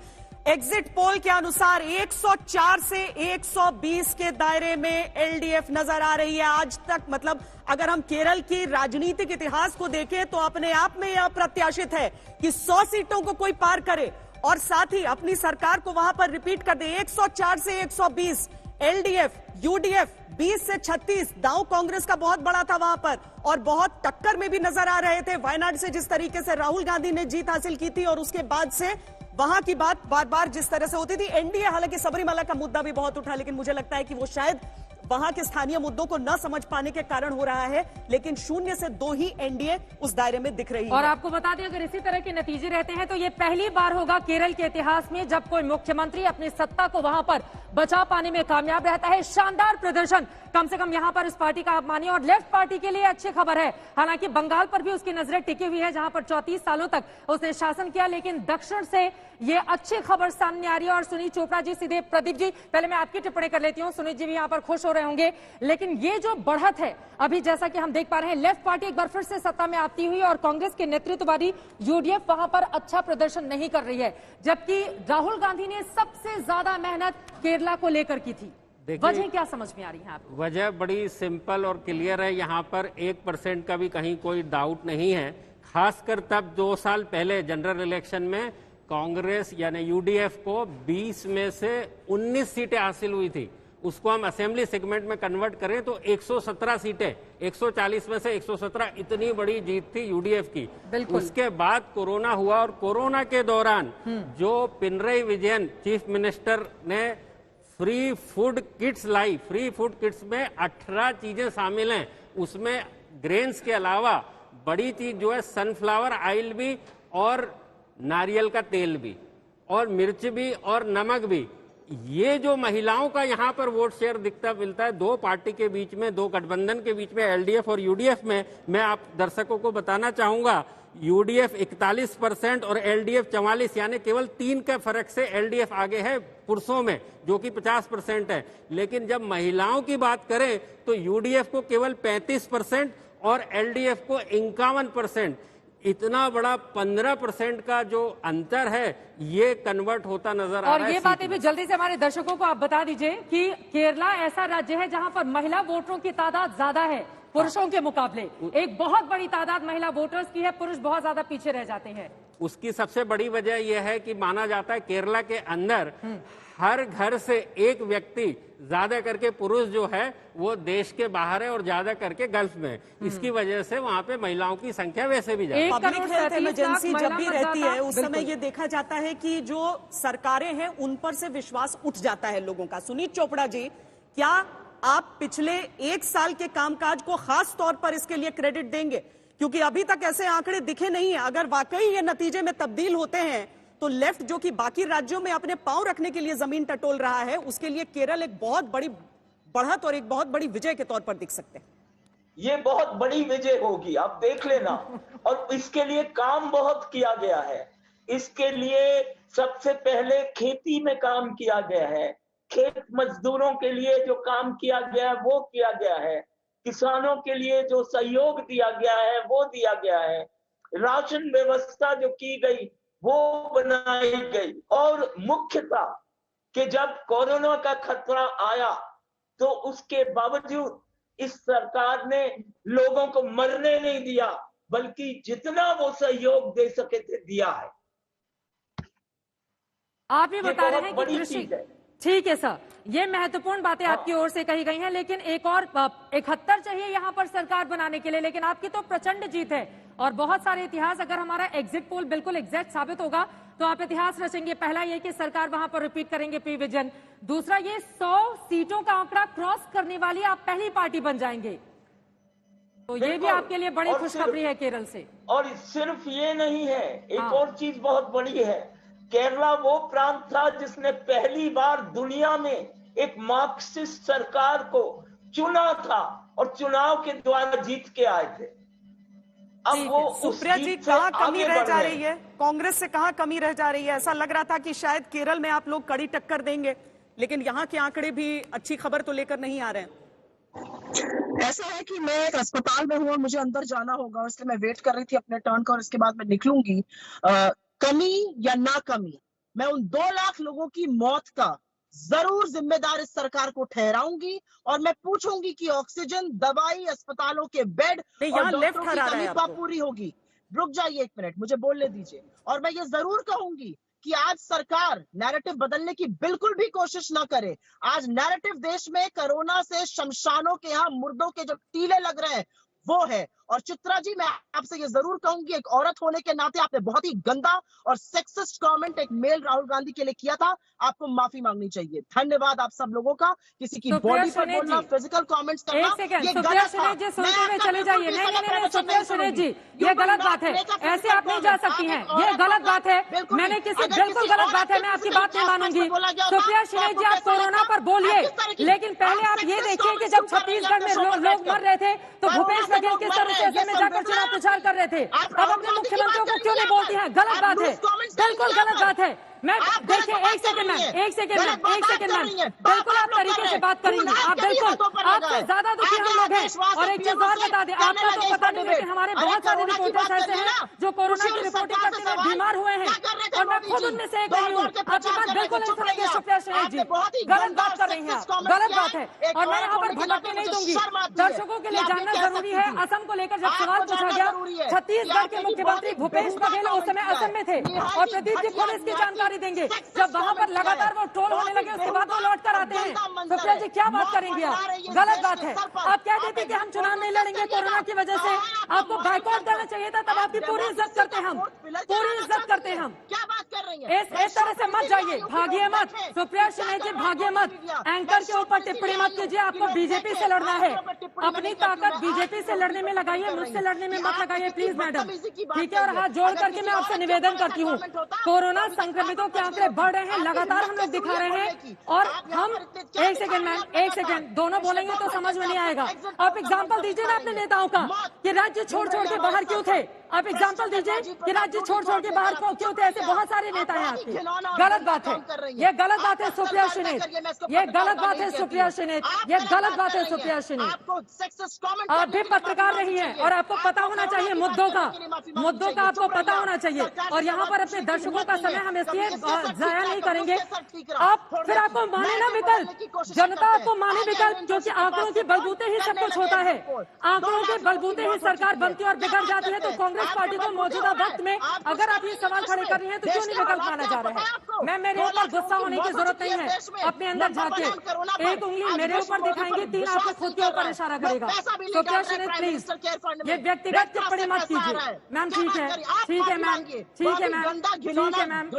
एग्जिट पोल के अनुसार 104 से 120 के दायरे में एलडीएफ नजर आ रही है आज तक। मतलब अगर हम केरल की राजनीतिक इतिहास को देखें तो अपने आप में यह अप्रत्याशित है कि 100 सीटों को कोई पार करे और साथ ही अपनी सरकार को वहां पर रिपीट कर दे। 104 से 120 एलडीएफ, यूडीएफ 20 से 36। दांव कांग्रेस का बहुत बड़ा था वहां पर और बहुत टक्कर में भी नजर आ रहे थे। वायनाड से जिस तरीके से राहुल गांधी ने जीत हासिल की थी और उसके बाद से वहां की बात बार बार जिस तरह से होती थी। एनडीए, हालांकि सबरीमाला का मुद्दा भी बहुत उठा, लेकिन मुझे लगता है कि वो शायद वहां के स्थानीय मुद्दों को न समझ पाने के कारण हो रहा है। लेकिन 0 से 2 ही एनडीए उस दायरे में दिख रही है। और आपको बता दें अगर इसी तरह के नतीजे रहते हैं तो ये पहली बार होगा केरल के इतिहास में जब कोई मुख्यमंत्री अपनी सत्ता को वहां पर बचा पाने में कामयाब रहता है। शानदार प्रदर्शन कम से कम यहां पर इस पार्टी का आप मानिए। और लेफ्ट पार्टी के लिए अच्छी खबर है, हालांकि बंगाल पर भी उसकी नजरें टिकी हुई है जहां पर 34 सालों तक उसने शासन किया, लेकिन दक्षिण से ये अच्छी खबर सामने आ रही है। और सुनीत चोपड़ा जी, सीधे प्रदीप जी, पहले मैं आपकी टिप्पणी कर लेती हूं। सुनीत जी भी यहां पर खुश हो रहे होंगे, लेकिन ये जो बढ़त है अभी जैसा कि हम देख पा रहे हैं, लेफ्ट पार्टी एक बार फिर से सत्ता में आती हुई और कांग्रेस के नेतृत्व वाली यूडीएफ वहां पर अच्छा प्रदर्शन नहीं कर रही है, जबकि राहुल गांधी ने सबसे ज्यादा मेहनत केरला को लेकर की थी। वजह क्या समझ में आ रही है आपको? वजह बड़ी सिंपल और क्लियर है। यहाँ पर 1% का भी कहीं कोई डाउट नहीं है। खासकर तब 2 साल पहले जनरल इलेक्शन में कांग्रेस यानी यूडीएफ को 20 में से 19 सीटें हासिल हुई थी। उसको हम असेंबली सेगमेंट में कन्वर्ट करें तो 117 सीटें, 140 में से 117, इतनी बड़ी जीत थी यूडीएफ की। उसके बाद कोरोना हुआ और कोरोना के दौरान जो पिनरई विजयन चीफ मिनिस्टर ने फ्री फूड किट्स लाई, फ्री फूड किट्स में 18 चीजें शामिल हैं। उसमें ग्रेन्स के अलावा बड़ी चीज जो है सनफ्लावर ऑयल भी और नारियल का तेल भी और मिर्च भी और नमक भी। ये जो महिलाओं का यहाँ पर वोट शेयर दिखता मिलता है 2 पार्टी के बीच में, 2 गठबंधन के बीच में, एलडीएफ और यूडीएफ में, मैं आप दर्शकों को बताना चाहूंगा यूडीएफ 41% और एलडीएफ 44, यानी केवल 3 के फर्क से एलडीएफ आगे है पुरुषों में, जो कि 50% है। लेकिन जब महिलाओं की बात करें तो यूडीएफ को केवल 35% और एलडीएफ को 51%। इतना बड़ा 15% का जो अंतर है ये कन्वर्ट होता नजर आ रहा है। और ये बातें भी जल्दी से हमारे दर्शकों को आप बता दीजिए कि केरला ऐसा राज्य है जहां पर महिला वोटरों की तादाद ज्यादा है पुरुषों के मुकाबले। एक बहुत बड़ी तादाद महिला वोटर्स की है, पुरुष बहुत ज्यादा पीछे रह जाते हैं। उसकी सबसे बड़ी वजह यह है कि माना जाता है केरला के अंदर हर घर से एक व्यक्ति, ज्यादा करके पुरुष जो है वो देश के बाहर है और ज्यादा करके गल्फ में। इसकी वजह से वहाँ पे महिलाओं की संख्या वैसे भी ज्यादा। पब्लिक हेल्थ इमरजेंसी जब भी रहती है उस समय ये देखा जाता है कि जो सरकारें हैं उन पर से विश्वास उठ जाता है लोगों का। सुनीत चोपड़ा जी, क्या आप पिछले 1 साल के कामकाज को खास तौर पर इसके लिए क्रेडिट देंगे? क्योंकि अभी तक ऐसे आंकड़े दिखे नहीं है। अगर वाकई ये नतीजे में तब्दील होते हैं तो लेफ्ट जो कि बाकी राज्यों में अपने पांव रखने के लिए जमीन टटोल रहा है, उसके लिए केरल एक बहुत बड़ी बढ़त और एक बहुत बड़ी विजय के तौर पर दिख सकते हैं। ये बहुत बड़ी विजय होगी, आप देख लेना। और इसके लिए काम बहुत किया गया है। इसके लिए सबसे पहले खेती में काम किया गया है, खेत मजदूरों के लिए जो काम किया गया है वो किया गया है, किसानों के लिए जो सहयोग दिया गया है वो दिया गया है। राशन व्यवस्था जो की गई वो बनाई गई, और मुख्यतः कि जब कोरोना का खतरा आया तो उसके बावजूद इस सरकार ने लोगों को मरने नहीं दिया, बल्कि जितना वो सहयोग दे सके थे दिया है। आप भी बता रहे हैं कि बड़ी कृषि, चीज है। ठीक है सर, ये महत्वपूर्ण बातें आपकी ओर से कही गई हैं, लेकिन एक और 71 चाहिए यहाँ पर सरकार बनाने के लिए, लेकिन आपकी तो प्रचंड जीत है और बहुत सारे इतिहास, अगर हमारा एग्जिट पोल बिल्कुल एग्जैक्ट साबित होगा तो आप इतिहास रचेंगे। पहला ये कि सरकार वहां पर रिपीट करेंगे पी विजन, दूसरा ये 100 सीटों का आंकड़ा क्रॉस करने वाली आप पहली पार्टी बन जाएंगे, तो ये भी आपके लिए बड़ी खुशखबरी है केरल से। और सिर्फ ये नहीं है, एक और चीज बहुत बड़ी है, केरला वो प्रांत था जिसने पहली बार दुनिया में एक मार्क्सिस्ट सरकार को चुना था और चुनाव के द्वारा जीत के आए थे। अब वो सुप्रिया जी, कहाँ कमी रह जा रही है? कांग्रेस से कहाँ कमी रह जा रही है? ऐसा लग रहा था कि शायद केरल में आप लोग कड़ी टक्कर देंगे, लेकिन यहाँ के आंकड़े भी अच्छी खबर तो लेकर नहीं आ रहे हैं। ऐसा है कि मैं एक अस्पताल में हूँ और मुझे अंदर जाना होगा, इसलिए मैं वेट कर रही थी अपने टर्न का और इसके बाद मैं निकलूंगी। कमी या ना कमी, मैं उन 2 लाख लोगों की मौत का जरूर जिम्मेदार इस सरकार को ठहराऊंगी और मैं पूछूंगी कि ऑक्सीजन, दवाई, अस्पतालों के बेड और डॉक्टरों की कमी कब पूरी होगी। रुक जाइए 1 मिनट, मुझे बोलने दीजिए। और मैं ये जरूर कहूंगी कि आज सरकार नैरेटिव बदलने की बिल्कुल भी कोशिश ना करे। आज नैरेटिव देश में कोरोना से शमशानों के यहाँ मुर्दों के जो टीले लग रहे हैं वो है। और चित्रा जी, मैं आपसे ये जरूर कहूंगी, एक औरत होने के नाते आपने बहुत ही गंदा और सेक्सिस्ट कमेंट एक मेल राहुल गांधी के लिए किया था, आपको माफी मांगनी चाहिए। धन्यवाद आप सब लोगों का। किसी की बॉडी पर बोलना, फिजिकल कमेंट्स करना, ये गलत था। चले जाइए, नहीं सुप्रिया सुनील जी, ये गलत बात है, ऐसे आप नहीं जा सकती हैं, ये गलत बात है। मैंने किसी बिल्कुल गलत बात है, मैं आपकी बात नहीं मानूंगी। सुप्रिया सुनील जी, आप कोरोना पर बोलिए, लेकिन पहले आप ये देखिए कि जब छत्तीसगढ़ में लोग मर रहे थे तो भूपेश बघेल किस तरह से ऐसे में जाकर चुनाव प्रचार कर रहे थे। अब अपने मुख्यमंत्रियों को क्यों नहीं बोलती हैं? गलत बात है, बिल्कुल गलत बात है। मैं देखिए, एक सेकंड मैम, बिल्कुल आप तरीके से बात करेंगे, आप बिल्कुल, आपसे ज्यादा दुखी हम लोग हैं। और एक चीज और बता दें, आपका तो पता नहीं, लेकिन हमारे बहुत सारे रिपोर्टर्स ऐसे हैं जो कोरोना की रिपोर्टिंग करते हुए बीमार हुए हैं और मैं खुद उनमें से एक रही हूँ। आपकी बात बिल्कुल नहीं सुनेंगे सुप्रिया सुनील जी, गलत बात कर रही हैं आप, गलत बात है। और मैं यहाँ पर भटकने नहीं दूंगी। दर्शकों के लिए जानना जरूरी है, असम को लेकर जब सवाल पूछा गया, छत्तीसगढ़ के मुख्यमंत्री भूपेश बघेल उस समय असम में थे और प्रदीप जी खुद इसकी जानकारी देंगे। जब वहां पर लगातार वो ट्रोल होने लगे, उसके बाद वो लौट कर आते हैं। सुप्रिया जी, क्या बात करेंगे आप? गलत बात है। आप कह देते कि हम चुनाव नहीं लड़ेंगे कोरोना की वजह से, आपको बाइकआउट करना चाहिए था, तब आपकी पूरी इज्जत करते हम, पूरी इज्जत करते हम। क्या बात कर रही है? इस तरह से मत जाइए, भागिए मत सुप्रिया सुनील जी, भागिए मत। एंकर के ऊपर टिप्पणी मत कीजिए, आपको बीजेपी से लड़ना है, अपनी ताकत बीजेपी से लड़ने में लगाइए, मुझसे लड़ने में मत लगाइए प्लीज मैडम, ठीक है? और हाथ जोड़ करके मैं आपसे निवेदन करती हूँ, कोरोना संक्रमितों के आंकड़े बढ़ रहे हैं, लगातार हम लोग दिखा रहे हैं और हम, एक सेकंड मैम, एक सेकंड, दोनों बोलेंगे तो समझ में नहीं आएगा। आप एग्जांपल दीजिए ना अपने नेताओं का कि राज्य छोड़ के बाहर क्यों थे। आप एग्जांपल दीजिए कि राज्य छोड़ के बाहर क्यों थे। ऐसे बहुत सारे नेता हैं आपके। गलत बात है, ये गलत बात है सुप्रिया सुनील, ये गलत बात है सुप्रिया सुनील, ये गलत बात है सुप्रिया सुनील। आप भी पत्रकार रही हैं और आपको पता होना चाहिए मुद्दों का आपको पता होना चाहिए। और यहाँ पर अपने दर्शकों का समय हम इसलिए जाया नहीं करेंगे। आप फिर आपको माने ना विकल्प, जनता आपको माने विकल्प, क्योंकि आंकड़ों के बलबूते ही सब कुछ होता है। आंकड़ों के बलबूते ही सरकार बनती है और बिगड़ जाती है। तो कांग्रेस पार्टी को मौजूदा वक्त में अगर आप ये सवाल खड़े कर रही हैं तो क्यों नहीं विकल्प माना जा रहा है? मैं, मेरे ऊपर गुस्सा होने की जरूरत नहीं है, अपने अंदर झांके, एक उंगली मेरे ऊपर दिखाएंगे, 3 आपको खुद के ऊपर इशारा करेगा। तो क्या प्लीज ये व्यक्तिगत टिप्पणी मत कीजिए मैम, ठीक है मैम, ठीक है मैम, ठीक है मैम,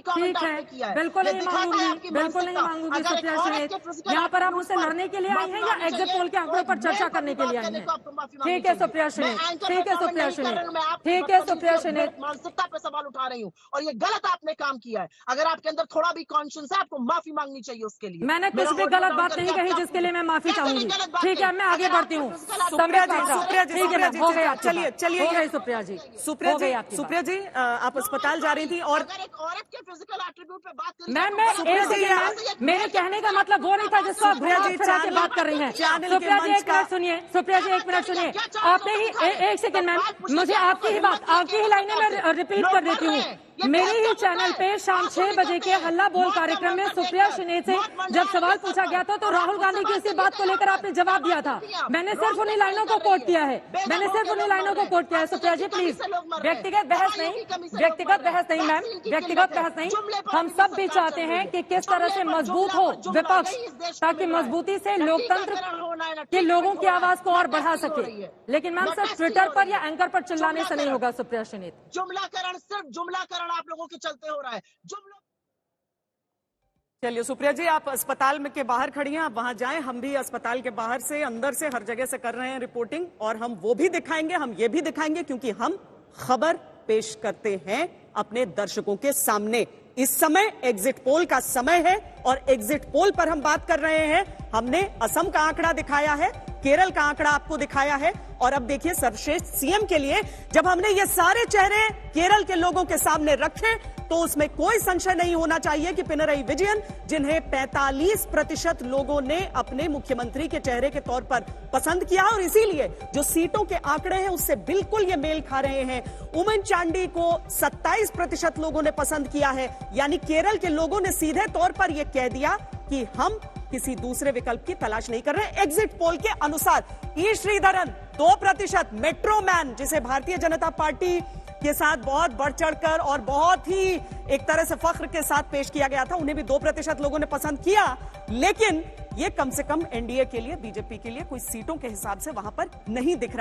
ठीक है, बिल्कुल नहीं मांगूंगी, बिल्कुल नहीं मांगूंगी सुप्रिया सुनील। यहाँ पर आप मुझसे लड़ने के लिए आई हैं या एग्जिट पोल के आंकड़ों पर चर्चा करने के लिए आई हैं? ठीक है सुप्रिया सुनील, ठीक है सुप्रिया सुनील, ठीक है सुप्रिया सुनील। मानसिकता पे सवाल उठा रही हूँ और ये गलत आपने काम किया है। अगर आपके अंदर थोड़ा भी कॉन्शियस है, आपको माफी मांगनी चाहिए उसके लिए। मैंने कुछ भी गलत बात नहीं कही जिसके लिए मैं माफी चाहूंगी। ठीक है, मैं आगे बढ़ती हूँ। सुप्रिया जी, हो गया, चलिए सुप्रिया जी, सुप्रिया जी, आप अस्पताल जा रही थी और एक औरत के फिजिकल एट्रीब्यूट पे बात कर, मैम मेरे कहने का मतलब वो नहीं था जिसको आप बात कर रही हैं। सुप्रिया जी एक मिनट सुनिए, सुप्रिया जी एक मिनट सुनिए। आपने ही, एक सेकंड मैम, मुझे आपके आपकी ही लाइनें मैं रिपीट कर देती हूँ। मेरे ही चैनल पे शाम 6 बजे के हल्ला बोल कार्यक्रम में सुप्रिया शिने से जब सवाल पूछा गया था तो राहुल गांधी की इसी बात को लेकर आपने जवाब दिया था। मैंने सिर्फ उन्हीं लाइनों को कोट किया है, सुप्रिया जी प्लीज, व्यक्तिगत बहस नहीं मैम, व्यक्तिगत बहस नहीं। हम सब भी चाहते हैं कि किस तरह से मजबूत हो विपक्ष, ताकि मजबूती से लोकतंत्र के लोगों की आवाज को और बढ़ा सके। लेकिन मैम सिर्फ ट्विटर पर या एंकर पर चिल्लाने से नहीं होगा सुप्रिया शिने। जुमलाकरण, सिर्फ जुमलाकरण आप लोगों के चलते हो रहा है। चलिए सुप्रिया जी, आप अस्पताल में के बाहर खड़ी हैं, आप वहां जाएं। हम भी अस्पताल के बाहर से, अंदर से, हर जगह से कर रहे हैं रिपोर्टिंग, और हम वो भी दिखाएंगे, हम ये भी दिखाएंगे, क्योंकि हम खबर पेश करते हैं अपने दर्शकों के सामने। इस समय एग्जिट पोल का समय है और एग्जिट पोल पर हम बात कर रहे हैं। हमने असम का आंकड़ा दिखाया है, केरल का आंकड़ा आपको दिखाया है, और अब देखिए सर्वश्रेष्ठ सीएम के लिए जब हमने ये सारे चेहरे केरल के लोगों के सामने रखे तो उसमें कोई संशय नहीं होना चाहिए कि पिनरई विजयन, जिन्हें 45% लोगों ने अपने मुख्यमंत्री के चेहरे के तौर पर पसंद किया, और इसीलिए जो सीटों के आंकड़े हैं उससे बिल्कुल ये मेल खा रहे हैं। उमन चांडी को 27% लोगों ने पसंद किया है, यानी केरल के लोगों ने सीधे तौर पर यह कह दिया कि हम किसी दूसरे विकल्प की तलाश नहीं कर रहे। एग्जिट पोल के अनुसार ई श्रीधरन 2%, मेट्रो मैन जिसे भारतीय जनता पार्टी के साथ बहुत बढ़ चढ़कर और बहुत ही एक तरह से फख्र के साथ पेश किया गया था, उन्हें भी 2% लोगों ने पसंद किया, लेकिन ये कम से कम एनडीए के लिए, बीजेपी के लिए कोई सीटों के हिसाब से वहां पर नहीं दिख रहा।